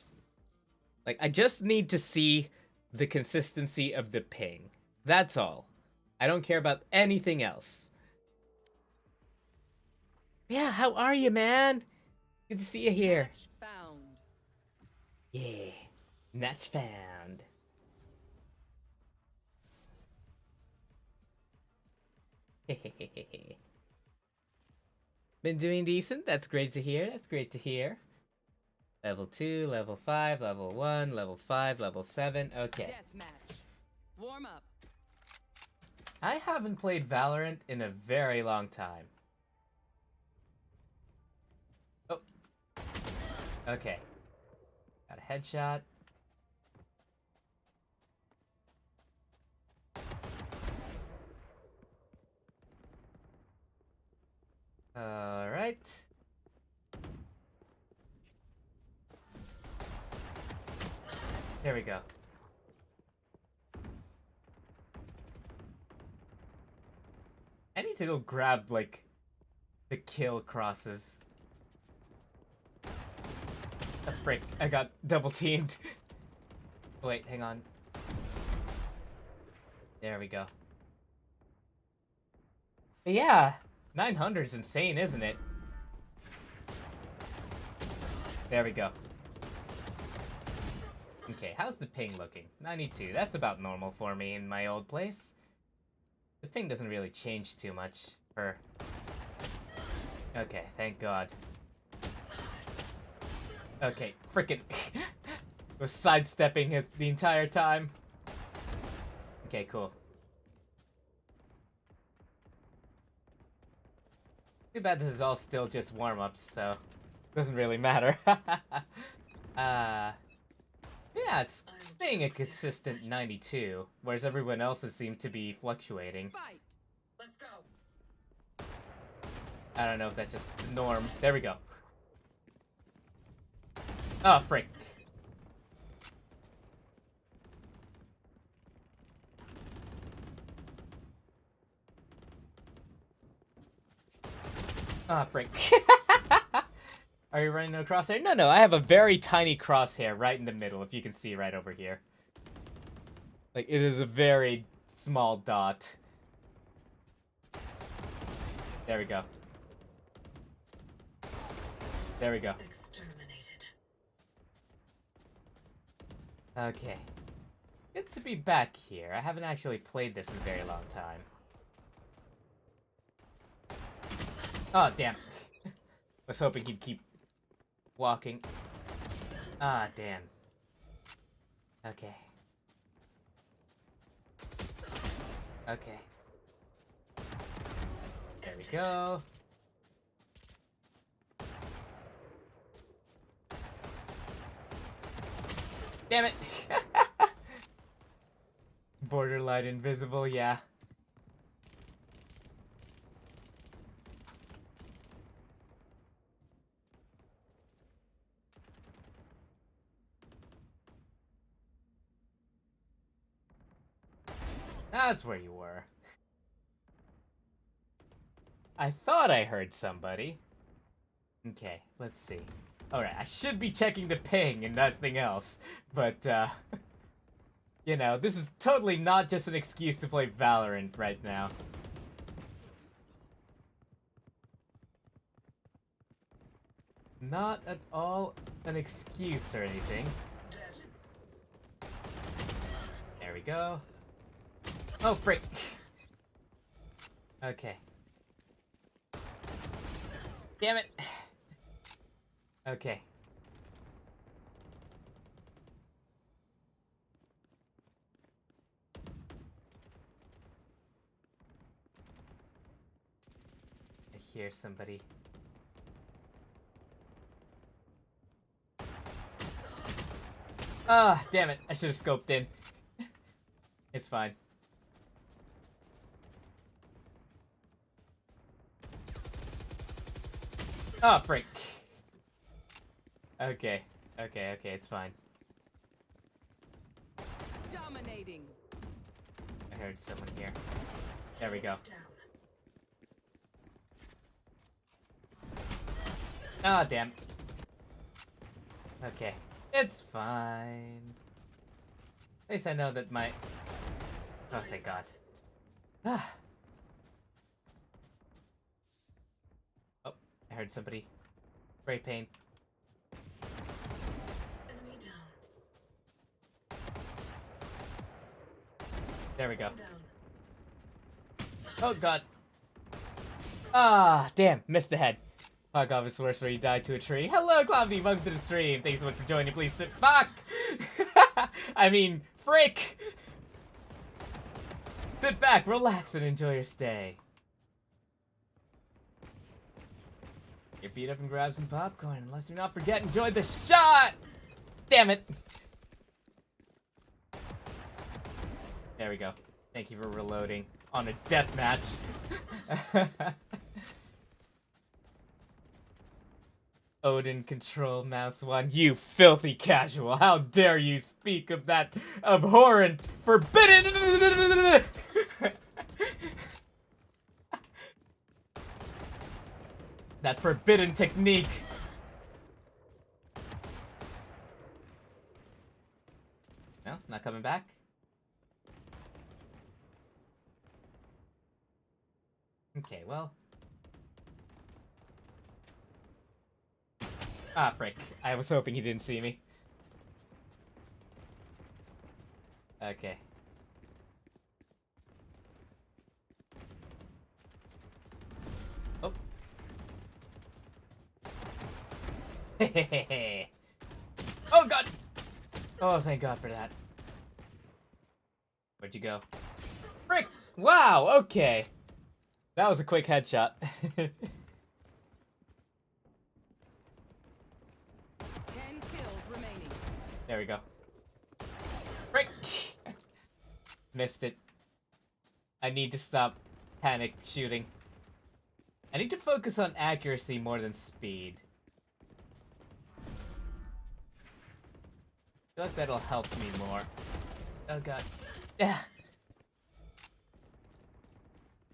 Like, I just need to see the consistency of the ping. That's all. I don't care about anything else. Yeah, how are you, man? Good to see you here. Match found. Yeah, match found. Been doing decent. That's great to hear. That's great to hear. Level 2, level 5, level 1, level 5, level 7. Okay. Deathmatch. Warm up. I haven't played Valorant in a very long time. Oh. Okay. Got a headshot. Alright. There we go. I need to go grab, like, the kill crosses. Oh, frick. I got double teamed. Wait, hang on. There we go. But yeah, 900 is insane, isn't it? There we go. Okay, how's the ping looking? 92. That's about normal for me in my old place. The ping doesn't really change too much for... Okay, thank God. Okay, frickin' was sidestepping it the entire time. Okay, cool. Too bad this is all still just warm-ups, so doesn't really matter. Yeah, it's staying a consistent 92, whereas everyone else's seem to be fluctuating. Fight. Let's go. I don't know if that's just the norm. There we go. Oh, frick. Ah, frick. Are you running a crosshair? No, I have a very tiny crosshair right in the middle, if you can see right over here. Like, it is a very small dot. There we go. There we go. Exterminated. Okay. Good to be back here. I haven't actually played this in a very long time. Oh, damn. Was hoping he'd keep walking. Ah, damn. Okay. Okay. There we go. Damn it! Borderline invisible, yeah. That's where you were. I thought I heard somebody. Okay, let's see. Alright, I should be checking the ping and nothing else. But, you know, this is totally not just an excuse to play Valorant right now. Not at all an excuse or anything. There we go. Oh, frick. Okay. Damn it. Okay. I hear somebody. Ah, damn it. I should have scoped in. It's fine. Oh, frick. Okay, it's fine. Dominating. I heard someone here. There we go. Ah, damn. Okay, it's fine. At least I know that my... Oh, thank God. Ah. Oh, I heard somebody spray paint. Enemy down. There we go. Down. Oh, God. Ah, damn, missed the head. Fuck off, it's worse where you die to a tree. Hello, Cloudy, welcome to the stream. Thanks so much for joining. Please sit. Fuck! I mean, frick! Sit back, relax, and enjoy your stay. Get your feet up and grab some popcorn. And let's do not forget, enjoy the shot! Damn it! There we go. Thank you for reloading on a deathmatch. Odin control mouse one. You filthy casual. How dare you speak of that abhorrent, forbidden... that forbidden technique. No, not coming back. Okay, well. Ah, frick. I was hoping he didn't see me. Okay. Oh. Oh, God! Oh, thank God for that. Where'd you go? Frick! Wow, okay. That was a quick headshot. 10 kills remaining. There we go. Frick! Missed it. I need to stop panic shooting. I need to focus on accuracy more than speed. I feel like that'll help me more. Oh, God. Yeah.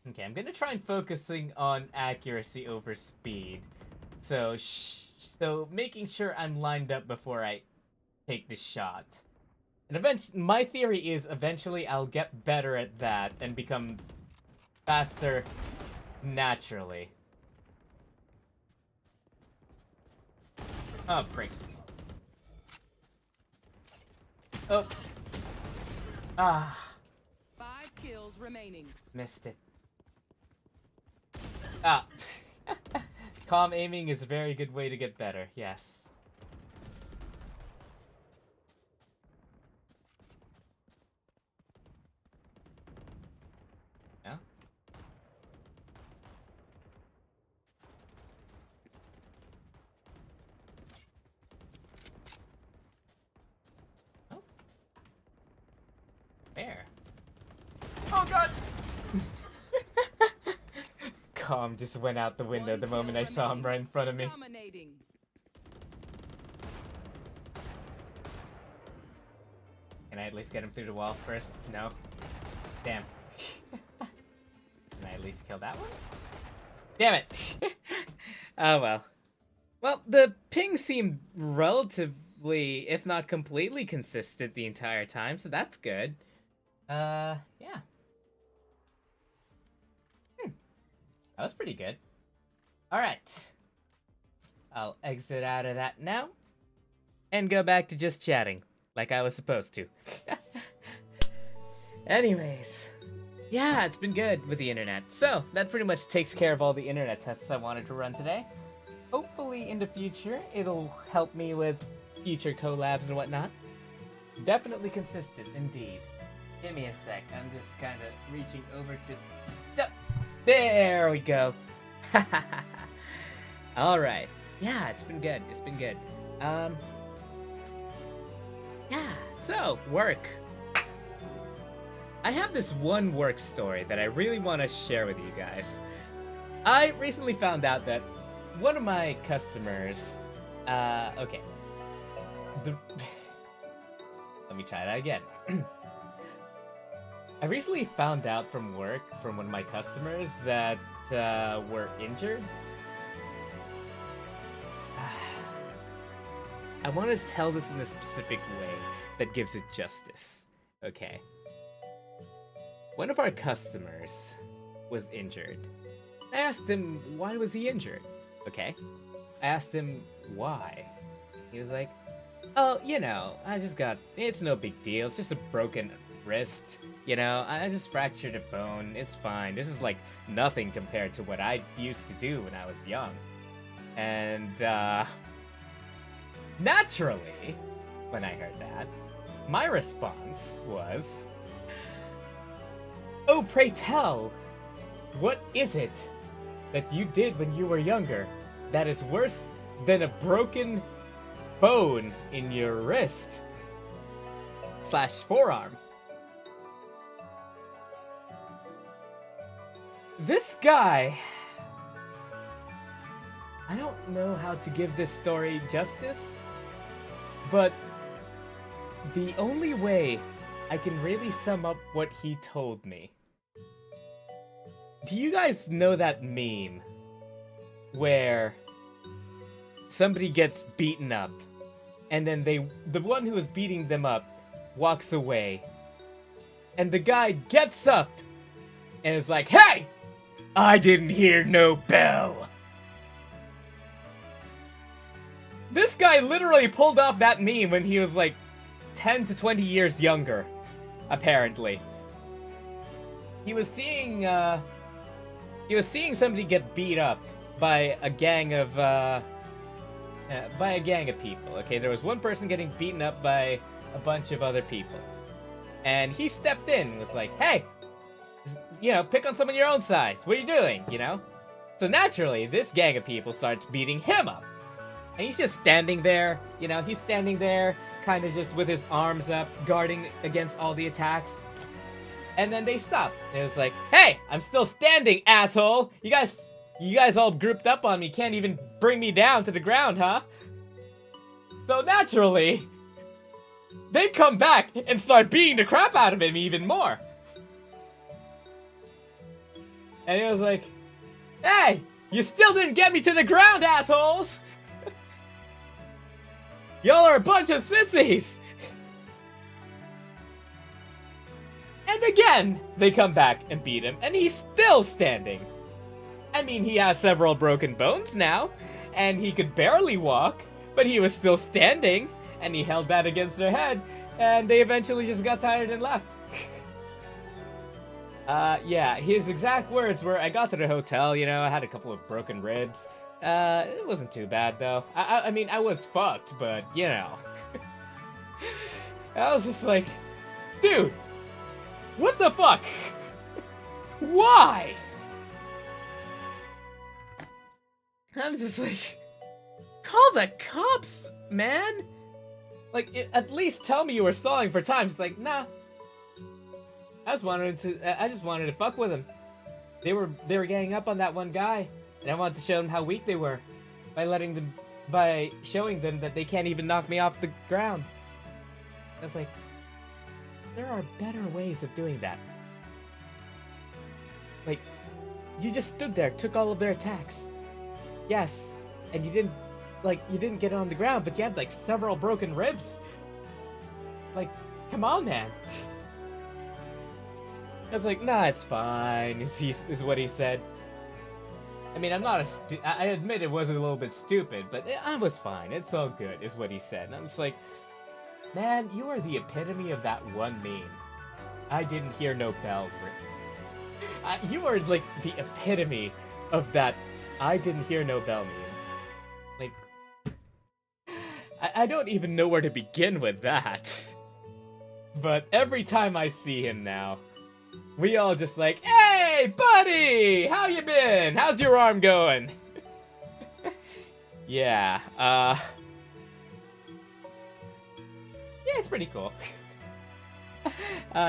Okay, I'm gonna try and focusing on accuracy over speed. So making sure I'm lined up before I take the shot. And my theory is eventually I'll get better at that and become faster naturally. Oh, break. Oh. Ah. 5 kills remaining. Missed it. Ah. Calm aiming is a very good way to get better, yes. Yeah? Oh. There. Oh, God! Calm just went out the window the moment I saw him right in front of me. Dominating. Can I at least get him through the wall first? No. Damn. Can I at least kill that one? Damn it! Oh well. Well, the ping seemed relatively, if not completely consistent the entire time, so that's good. Yeah. That was pretty good. Alright. I'll exit out of that now. And go back to just chatting. Like I was supposed to. Anyways. Yeah, it's been good with the internet. So, that pretty much takes care of all the internet tests I wanted to run today. Hopefully, in the future, it'll help me with future collabs and whatnot. Definitely consistent, indeed. Give me a sec. I'm just kind of reaching over to... There we go. Alright. Yeah, it's been good. It's been good. Yeah, so, work. I have this one work story that I really want to share with you guys. I recently found out that one of my customers... okay. Let me try that again. I recently found out from work, from one of my customers, that were injured. I want to tell this in a specific way that gives it justice. Okay. One of our customers was injured. I asked him, why was he injured? Okay. I asked him, why? He was like, oh, you know, it's no big deal. It's just a broken wrist. You know, I just fractured a bone. It's fine. This is like nothing compared to what I used to do when I was young. And, naturally, when I heard that, my response was, oh, pray tell, what is it that you did when you were younger that is worse than a broken bone in your wrist / forearm? This guy, I don't know how to give this story justice, but the only way I can really sum up what he told me. Do you guys know that meme where somebody gets beaten up and then the one who was beating them up walks away and the guy gets up and is like, hey, I didn't hear no bell. This guy literally pulled off that meme when he was like 10 to 20 years younger, apparently. He was seeing somebody get beat up by a gang of people. Okay, there was one person getting beaten up by a bunch of other people. And he stepped in and was like, hey, you know, pick on someone your own size. What are you doing, you know? So naturally, this gang of people starts beating him up. And he's just standing there, you know, he's standing there, kind of just with his arms up, guarding against all the attacks. And then they stop. And it was like, hey, I'm still standing, asshole! You guys all grouped up on me, can't even bring me down to the ground, huh? So naturally, they come back and start beating the crap out of him even more. And he was like, hey, you still didn't get me to the ground, assholes! Y'all are a bunch of sissies! And again, they come back and beat him, and he's still standing. I mean, he has several broken bones now, and he could barely walk, but he was still standing, and he held that against their head, and they eventually just got tired and left. Yeah, his exact words were, I got to the hotel, you know, I had a couple of broken ribs. It wasn't too bad, though. I mean, I was fucked, but, you know. I was just like, dude, what the fuck? Why? I'm just like, call the cops, man! Like, at least tell me you were stalling for time. It's like, nah. I just wanted to fuck with them. They were ganging up on that one guy. And I wanted to show them how weak they were by showing them that they can't even knock me off the ground. I was like, there are better ways of doing that. Like, you just stood there, took all of their attacks. Yes, and you didn't get on the ground, but you had like several broken ribs. Like, come on, man. I was like, nah, it's fine, is what he said. I mean, I admit it was a little bit stupid, but I was fine. It's all good, is what he said. And I'm just like, man, you are the epitome of that one meme. I didn't hear no bell ring. You are like the epitome of that I didn't hear no bell meme. Like, I don't even know where to begin with that. But every time I see him now, we all just like, hey, buddy! How you been? How's your arm going? Yeah, yeah, it's pretty cool.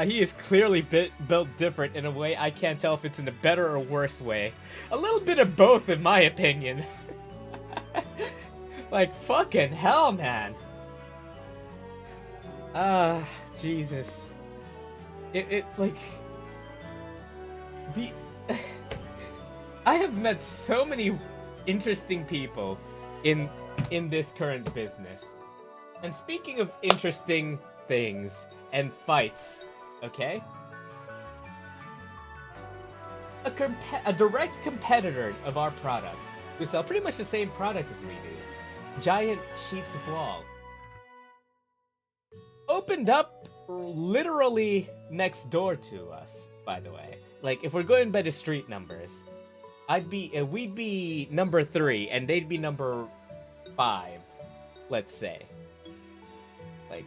He is clearly built different in a way I can't tell if it's in a better or worse way. A little bit of both, in my opinion. Like, fucking hell, man. Jesus. Like... I have met so many interesting people in this current business. And speaking of interesting things, and fights, okay? A direct competitor of our products, who sell pretty much the same products as we do, giant sheets of wall, opened up literally next door to us, by the way. Like, if we're going by the street numbers, we'd be number 3, and they'd be number 5, let's say. Like,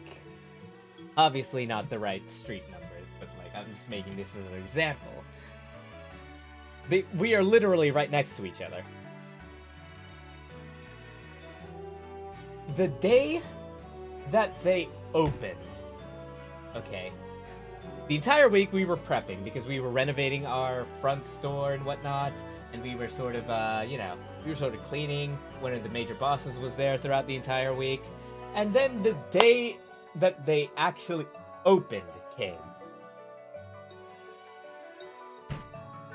obviously not the right street numbers, but like, I'm just making this as an example. We are literally right next to each other. The day that they opened, okay, the entire week we were prepping because we were renovating our front store and whatnot, and we were sort of, we were sort of cleaning. One of the major bosses was there throughout the entire week. And then the day that they actually opened came.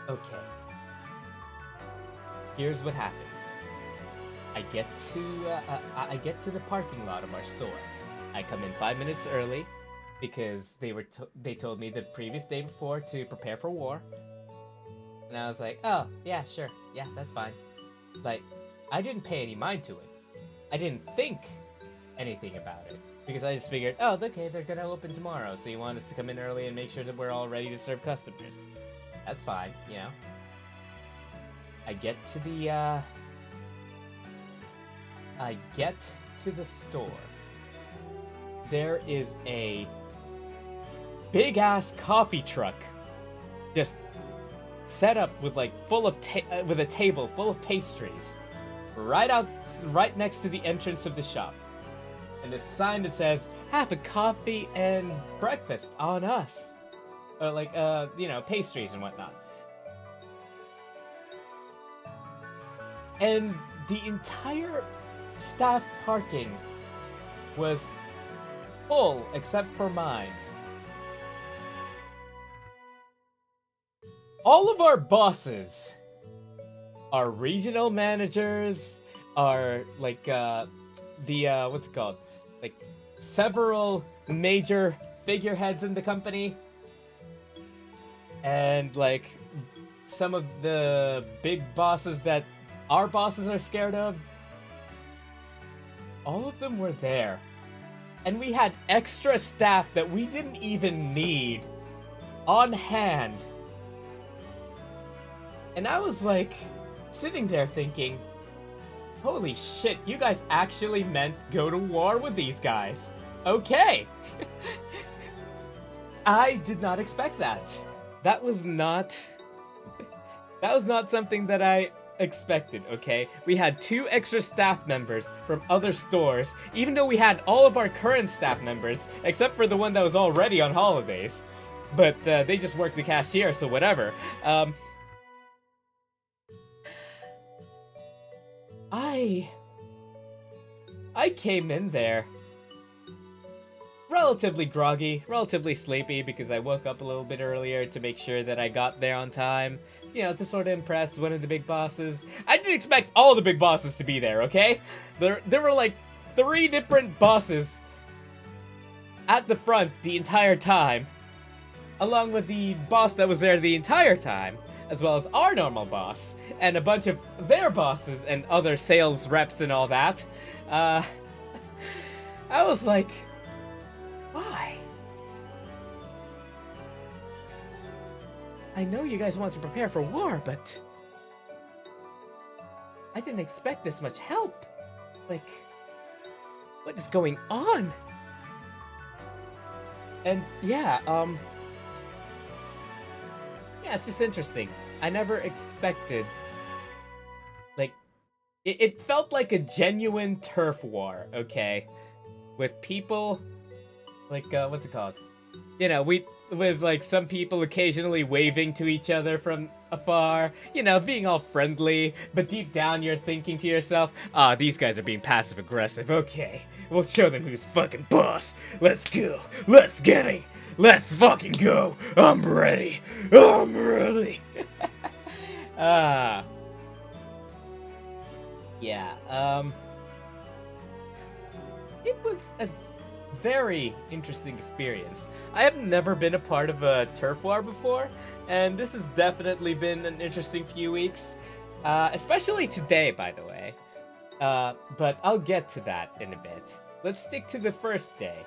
Okay. Here's what happened. I get to the parking lot of our store. I come in 5 minutes early because they told me the previous day before to prepare for war. And I was like, oh, yeah, sure. Yeah, that's fine. Like, I didn't pay any mind to it. I didn't think anything about it. Because I just figured, oh, okay, they're gonna open tomorrow, so you want us to come in early and make sure that we're all ready to serve customers. That's fine, you know? I get to the store. There is a big-ass coffee truck just set up with like with a table full of pastries right next to the entrance of the shop. And a sign that says, have a coffee and breakfast on us. Or like, pastries and whatnot. And the entire staff parking was full except for mine. All of our bosses, our regional managers, our, like, what's it called? Like, several major figureheads in the company, and, like, some of the big bosses that our bosses are scared of, all of them were there. And we had extra staff that we didn't even need on hand. And I was, like, sitting there thinking, holy shit, you guys actually meant go to war with these guys. Okay. I did not expect that. That was not something that I expected, okay? We had 2 extra staff members from other stores, even though we had all of our current staff members, except for the one that was already on holidays. But they just worked the cashier, so whatever. I came in there relatively groggy, relatively sleepy, because I woke up a little bit earlier to make sure that I got there on time, you know, to sort of impress one of the big bosses. I didn't expect all the big bosses to be there, okay? There were like 3 different bosses at the front the entire time, along with the boss that was there the entire time, as well as our normal boss, and a bunch of their bosses and other sales reps and all that. I was like, why? I know you guys want to prepare for war, but I didn't expect this much help. Like, what is going on? And yeah, it's just interesting. I never expected, like, it felt like a genuine turf war, okay? With people, like, what's it called? You know, with, like, some people occasionally waving to each other from afar, you know, being all friendly, but deep down you're thinking to yourself, these guys are being passive-aggressive, okay. We'll show them who's fucking boss. Let's go. Let's get it. Let's fucking go. I'm ready. I'm ready. Yeah, it was a very interesting experience. I have never been a part of a turf war before, and this has definitely been an interesting few weeks. Especially today, by the way. But I'll get to that in a bit. Let's stick to the first day.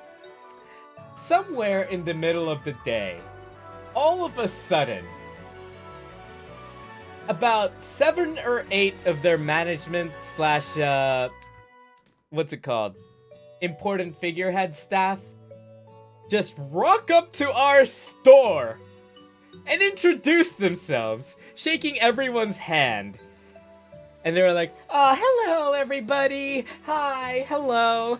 Somewhere in the middle of the day, all of a sudden, about 7 or 8 of their management slash, what's it called? Important figurehead staff just rock up to our store and introduce themselves, shaking everyone's hand. And they were like, hello everybody, hi, hello,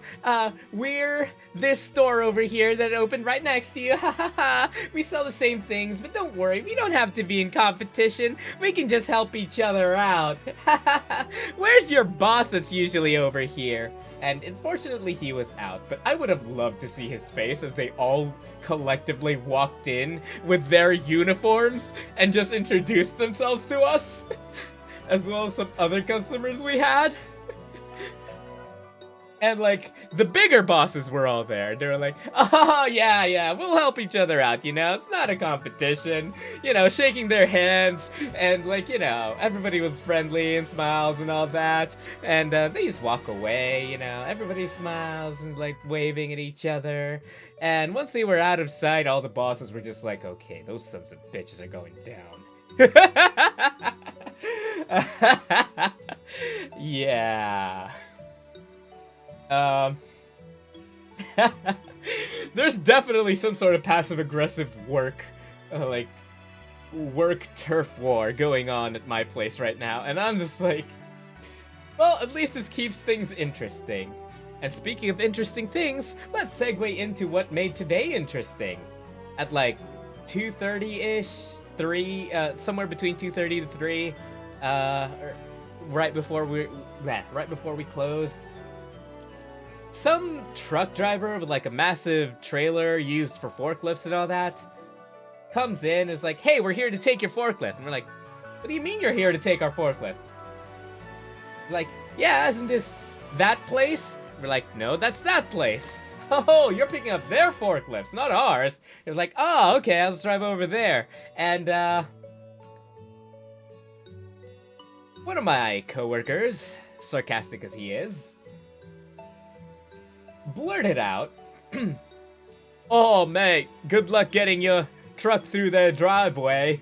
we're this store over here that opened right next to you, ha ha ha, we sell the same things, but don't worry, we don't have to be in competition, we can just help each other out, ha ha ha, where's your boss that's usually over here? And unfortunately he was out, but I would have loved to see his face as they all collectively walked in with their uniforms and just introduced themselves to us. As well as some other customers we had. And, like, the bigger bosses were all there. They were like, oh, yeah, we'll help each other out, you know? It's not a competition. You know, shaking their hands. And, like, you know, everybody was friendly and smiles and all that. And they just walk away, you know? Everybody smiles and, like, waving at each other. And once they were out of sight, all the bosses were just like, okay, those sons of bitches are going down. Yeah. There's definitely some sort of passive-aggressive work turf war going on at my place right now, and I'm just like, well, at least this keeps things interesting. And speaking of interesting things, let's segue into what made today interesting. At like 2:30-ish, 3, somewhere between 2:30 to 3, right before we closed, some truck driver with like a massive trailer used for forklifts and all that comes in and is like, hey, we're here to take your forklift. And we're like, what do you mean you're here to take our forklift? Like, yeah, isn't this that place? We're like, no, that's that place. Oh, you're picking up their forklifts, not ours. It was like, oh, okay, let's drive over there. And, one of my coworkers, sarcastic as he is, blurted out, oh, mate, good luck getting your truck through their driveway.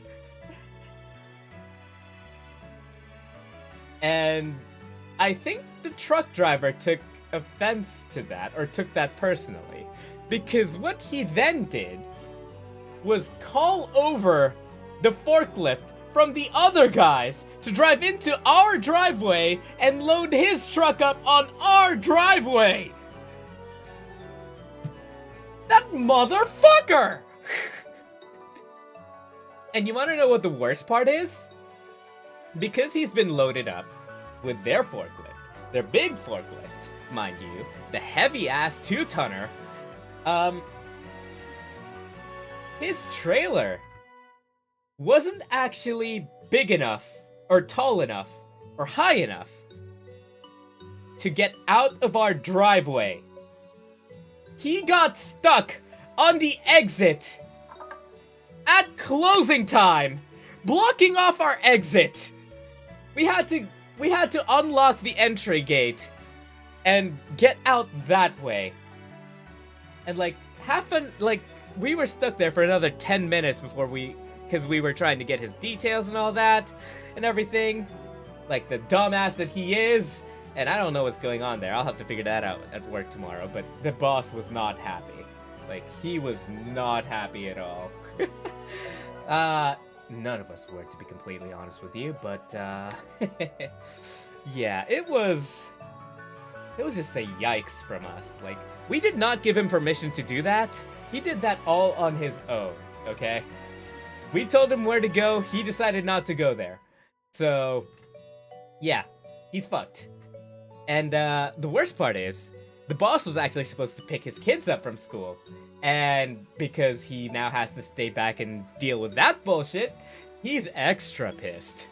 And I think the truck driver took offense to that, or took that personally, because what he then did was call over the forklift from the other guys to drive into our driveway and load his truck up on our driveway. That motherfucker! And you want to know what the worst part is? Because he's been loaded up with their forklift, their big forklift, mind you, the heavy-ass 2-tonner, his trailer wasn't actually big enough, or tall enough, or high enough to get out of our driveway. He got stuck on the exit at closing time, blocking off our exit. We had to unlock the entry gate and get out that way. And like we were stuck there for another 10 minutes before because we were trying to get his details and all that and everything. Like the dumbass that he is. And I don't know what's going on there. I'll have to figure that out at work tomorrow. But the boss was not happy. Like, he was not happy at all. None of us were, to be completely honest with you. But, yeah, it was just a yikes from us. Like, we did not give him permission to do that. He did that all on his own, okay? We told him where to go. He decided not to go there. So, yeah, he's fucked. And the worst part is, the boss was actually supposed to pick his kids up from school. And because he now has to stay back and deal with that bullshit, he's extra pissed.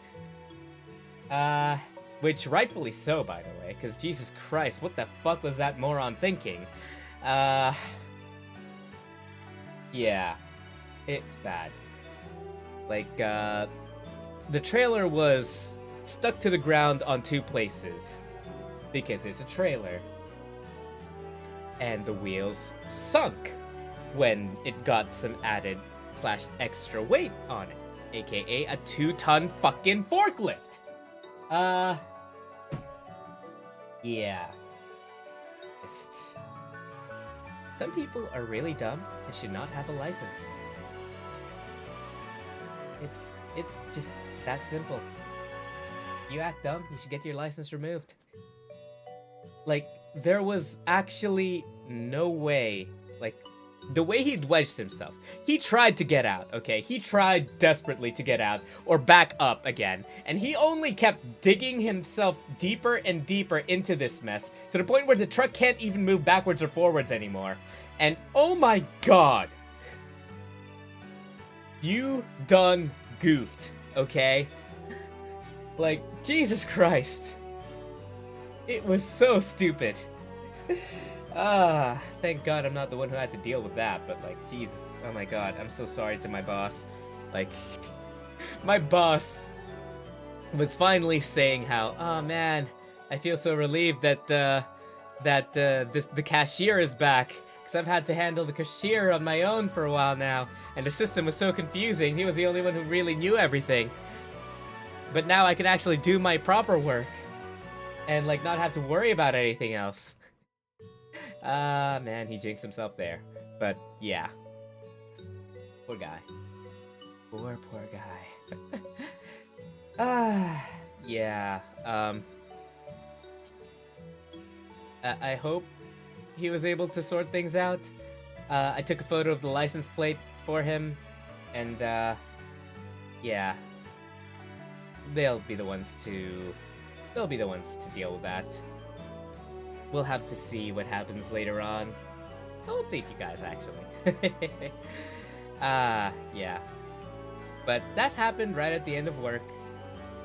Which rightfully so, by the way, because Jesus Christ, what the fuck was that moron thinking? Yeah, it's bad. Like, the trailer was stuck to the ground on 2 places because it's a trailer. And the wheels sunk when it got some added / extra weight on it, aka a 2-ton fucking forklift. Yeah. Just... Some people are really dumb and should not have a license. It's just that simple. You act dumb, you should get your license removed. Like, there was actually no way, like, the way he wedged himself. He tried to get out, okay? He tried desperately to get out or back up again. And he only kept digging himself deeper and deeper into this mess to the point where the truck can't even move backwards or forwards anymore. And oh my god. You done goofed, okay? Like, Jesus Christ. It was so stupid. Thank God I'm not the one who had to deal with that, but like, Jesus, oh my god, I'm so sorry to my boss. Like, my boss was finally saying how, oh man, I feel so relieved that, the cashier is back, because I've had to handle the cashier on my own for a while now, and the system was so confusing, he was the only one who really knew everything. But now I can actually do my proper work, and like, not have to worry about anything else. Man, he jinxed himself there. But, yeah. Poor guy. Poor guy. Yeah, I hope he was able to sort things out. I took a photo of the license plate for him, and, yeah. They'll be the ones to deal with that. We'll have to see what happens later on. I'll update you guys, actually. Yeah. But that happened right at the end of work,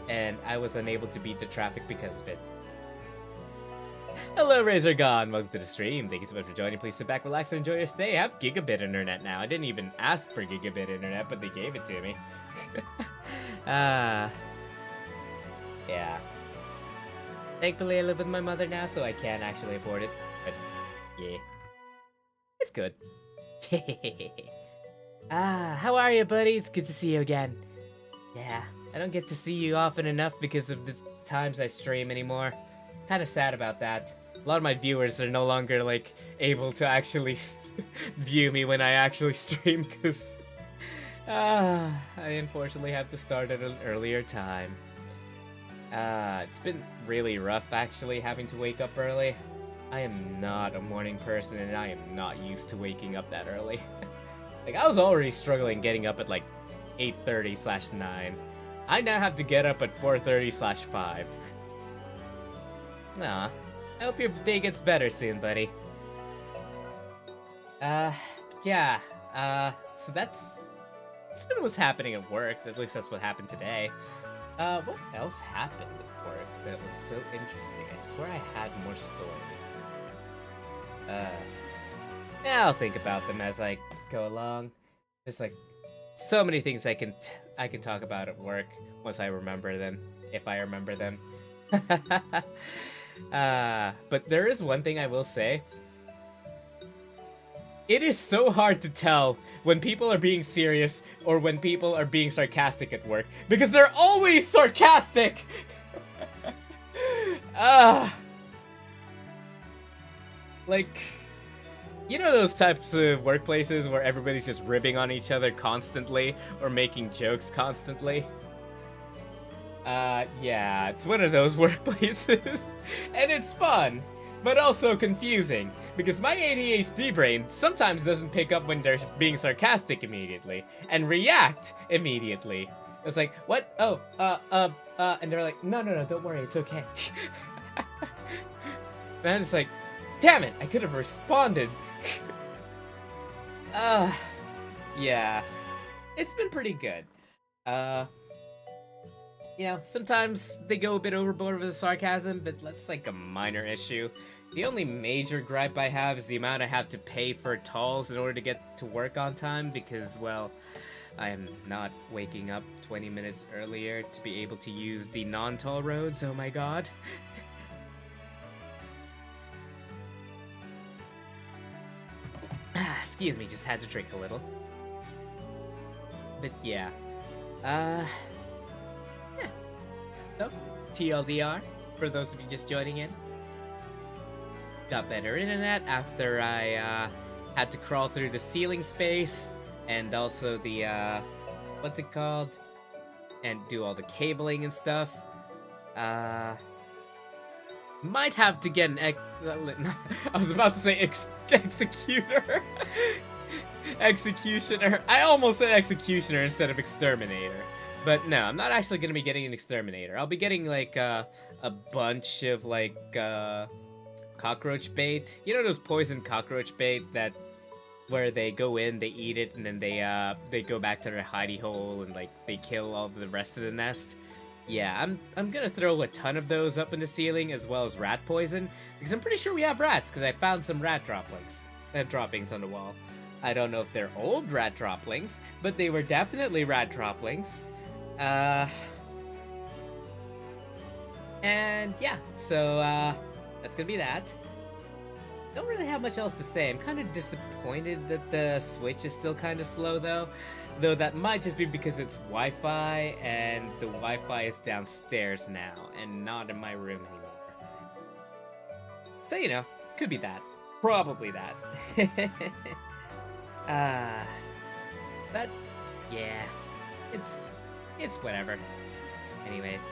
and I was unable to beat the traffic because of it. Hello, Razor Gone. Welcome to the stream. Thank you so much for joining. Please sit back, relax, and enjoy your stay. I have gigabit internet now. I didn't even ask for gigabit internet, but they gave it to me. Yeah. Thankfully, I live with my mother now, so I can actually afford it. But, yeah. It's good. How are you, buddy? It's good to see you again. Yeah, I don't get to see you often enough because of the times I stream anymore. Kinda sad about that. A lot of my viewers are no longer, like, able to actually view me when I actually stream, because... I unfortunately have to start at an earlier time. It's been really rough, actually, having to wake up early. I am not a morning person, and I am not used to waking up that early. Like, I was already struggling getting up at, like, 8:30/9. I now have to get up at 4:30/5. Aw, I hope your day gets better soon, buddy. Yeah, so that's been what's happening at work. At least that's what happened today. What else happened at work that was so interesting? I swear I had more stories. Yeah, I'll think about them as I go along. There's like so many things I can talk about at work once I remember them, if I remember them. But there is one thing I will say. It is so hard to tell when people are being serious or when people are being sarcastic at work, because they're always sarcastic! Like, you know those types of workplaces where everybody's just ribbing on each other constantly or making jokes constantly? Yeah, it's one of those workplaces, and it's fun, but also confusing, because my ADHD brain sometimes doesn't pick up when they're being sarcastic immediately, and react immediately. It's like, what? Oh, and they're like, no, don't worry, it's okay. And I'm just like, damn it, I could have responded. Yeah, it's been pretty good. You know, sometimes they go a bit overboard with the sarcasm, but that's like a minor issue. The only major gripe I have is the amount I have to pay for tolls in order to get to work on time because, well, I am not waking up 20 minutes earlier to be able to use the non-toll roads, oh my god. Excuse me, just had to drink a little. But yeah. Yeah. So, TLDR, for those of you just joining in. Got better internet after I had to crawl through the ceiling space and also the what's it called, and do all the cabling and stuff. Might have to get an I was about to say executor. Executioner. I almost said executioner instead of exterminator. But no, I'm not actually gonna be getting an exterminator. I'll be getting like a bunch of like cockroach bait. You know those poison cockroach bait that where they go in, they eat it, and then they go back to their hidey hole and like they kill all the rest of the nest. Yeah, I'm gonna throw a ton of those up in the ceiling as well as rat poison because I'm pretty sure we have rats because I found some rat droppings on the wall. I don't know if they're old rat droppings, but they were definitely rat droppings. And yeah, so that's gonna be that. Don't really have much else to say. I'm kind of disappointed that the Switch is still kind of slow though that might just be because it's Wi-Fi and the Wi-Fi is downstairs now and not in my room anymore. So you know, could be that. Probably that. But yeah, it's whatever. Anyways,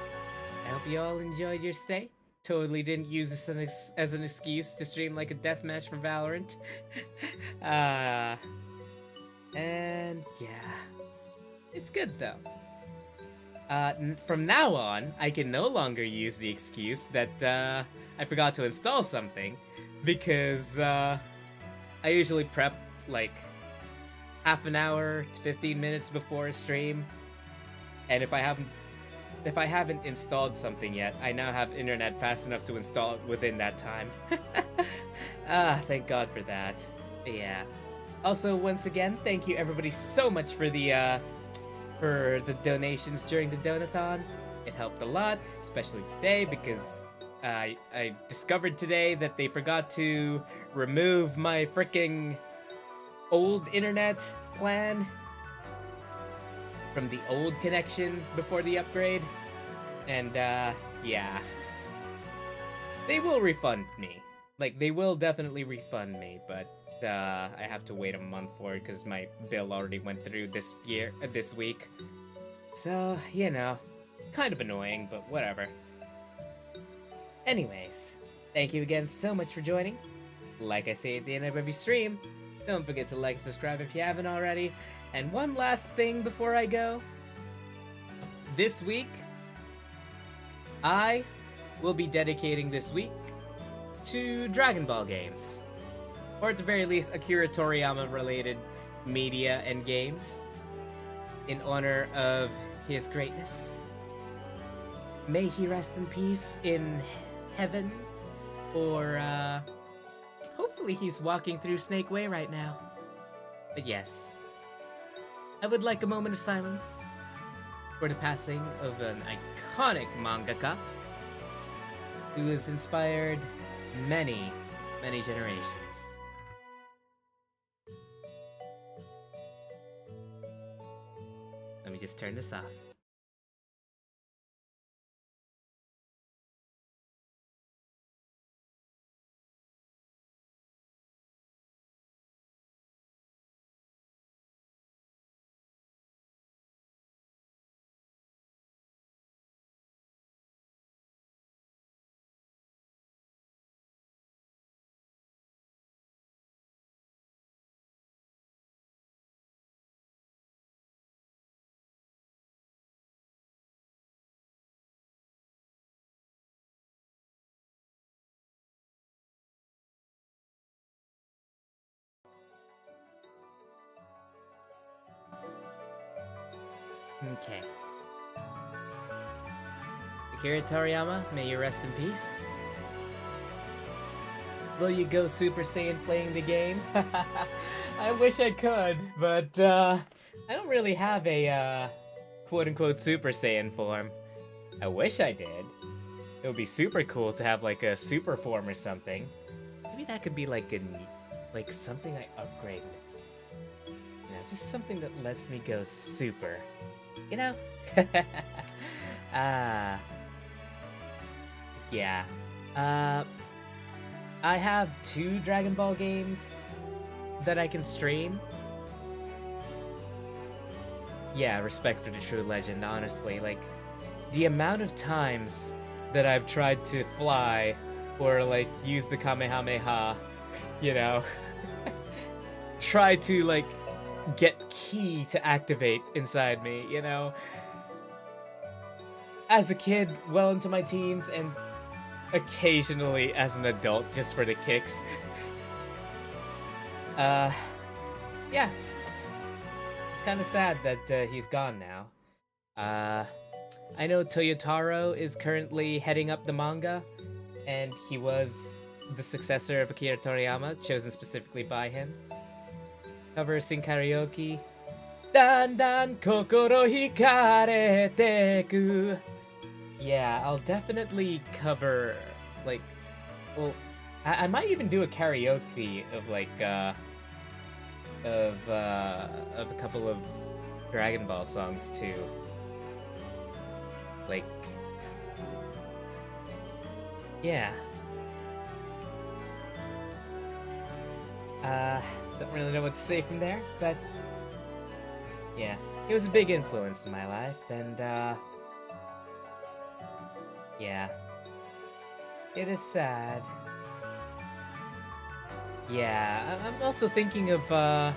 I hope you all enjoyed your stay. Totally didn't use this as an excuse to stream like a deathmatch for Valorant. And yeah, it's good though. From now on, I can no longer use the excuse that I forgot to install something because I usually prep like half an hour to 15 minutes before a stream, and if I haven't installed something yet, I now have internet fast enough to install it within that time. Thank God for that. Yeah. Also, once again, thank you everybody so much for the donations during the donathon. It helped a lot, especially today because I discovered today that they forgot to remove my freaking old internet plan from the old connection before the upgrade. And yeah. They will refund me. Like, they will definitely refund me, but I have to wait a month for it because my bill already went through this week. So, you know, kind of annoying, but whatever. Anyways, thank you again so much for joining. Like I say at the end of every stream, don't forget to like and subscribe if you haven't already. And one last thing before I go. This week, I will be dedicating this week to Dragon Ball games. Or at the very least, Akira Toriyama related media and games. In honor of his greatness. May he rest in peace in heaven. Or, hopefully he's walking through Snake Way right now. But yes, I would like a moment of silence for the passing of an iconic mangaka who has inspired many, many generations. Let me just turn this off. Okay. Akira Toriyama, may you rest in peace. will you go Super Saiyan playing the game? I wish I could, but I don't really have a quote-unquote Super Saiyan form. I wish I did. It would be super cool to have like a super form or something. Maybe that could be like like something I upgrade with. You know, just something that lets me go super. You know? Yeah. I have 2 Dragon Ball games that I can stream. Yeah, respect for the true legend, honestly. Like, the amount of times that I've tried to fly or, like, use the Kamehameha, you know, try to, like, get ki to activate inside me, you know? As a kid, well into my teens, and occasionally as an adult, just for the kicks. Yeah. It's kind of sad that he's gone now. I know Toyotaro is currently heading up the manga, and he was the successor of Akira Toriyama, chosen specifically by him. Cover Sing Karaoke. Dan kokoro hikarete ku. Yeah, I'll definitely cover, like, well, I might even do a karaoke of, like, of a couple of Dragon Ball songs, too. Like, yeah. Don't really know what to say from there, but yeah, he was a big influence in my life, and yeah, it is sad. Yeah, I'm also thinking of, I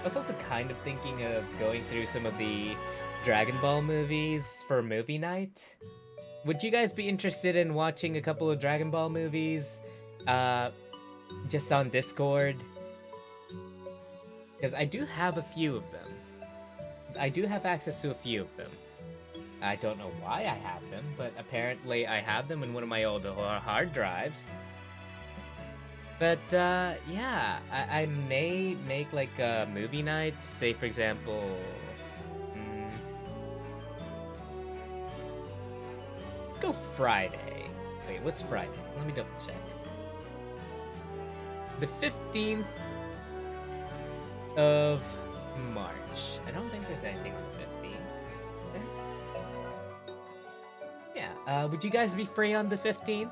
was also kind of thinking of going through some of the Dragon Ball movies for movie night. Would you guys be interested in watching a couple of Dragon Ball movies, just on Discord? Because I do have a few of them. I do have access to a few of them. I don't know why I have them, but apparently I have them in one of my old hard drives. But, yeah, I may make, like, a movie night, say, for example, let's go Friday. Wait, what's Friday? Let me double check. The 15th of March. I don't think there's anything on the 15th. Yeah, would you guys be free on the 15th?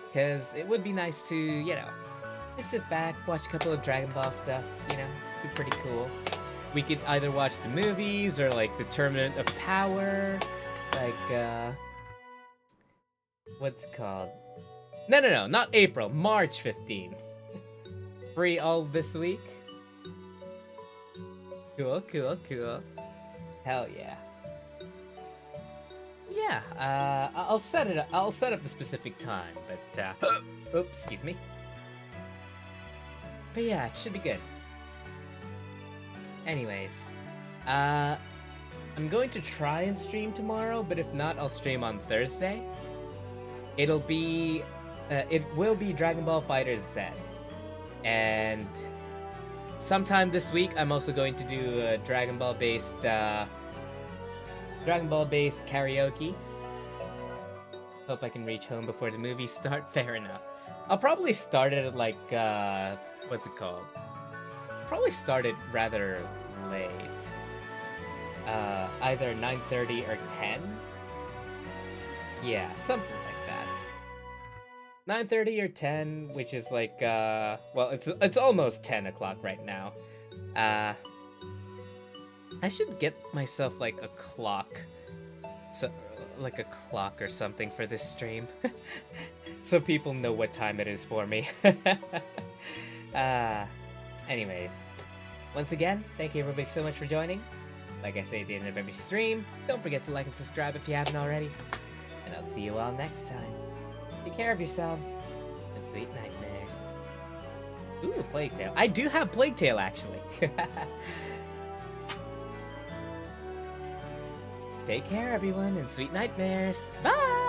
Because it would be nice to, you know, just sit back, watch a couple of Dragon Ball stuff, you know, be pretty cool. We could either watch the movies or, like, the Tournament of Power, like, what's it called? No, not April, March 15th. Free all this week. Cool. Hell yeah. Yeah, I'll set it up. I'll set up the specific time, but oops, excuse me. But yeah, it should be good. Anyways, I'm going to try and stream tomorrow, but if not, I'll stream on Thursday. It will be Dragon Ball FighterZ Z, and sometime this week I'm also going to do a Dragon Ball based karaoke. Hope I can reach home before the movies start. Fair enough. I'll probably start it at, like, what's it called? I'll probably start it rather late. Either 9:30 or 10. Yeah, something like that. 9:30 or 10, which is like, well, it's almost 10 o'clock right now. I should get myself, like, a clock. So, like a clock or something for this stream. So people know what time it is for me. Anyways. Once again, thank you everybody so much for joining. Like I say at the end of every stream, don't forget to like and subscribe if you haven't already. And I'll see you all next time. Take care of yourselves, and sweet nightmares. Ooh, Plague Tale. I do have Plague Tale, actually. Take care, everyone, and sweet nightmares. Bye!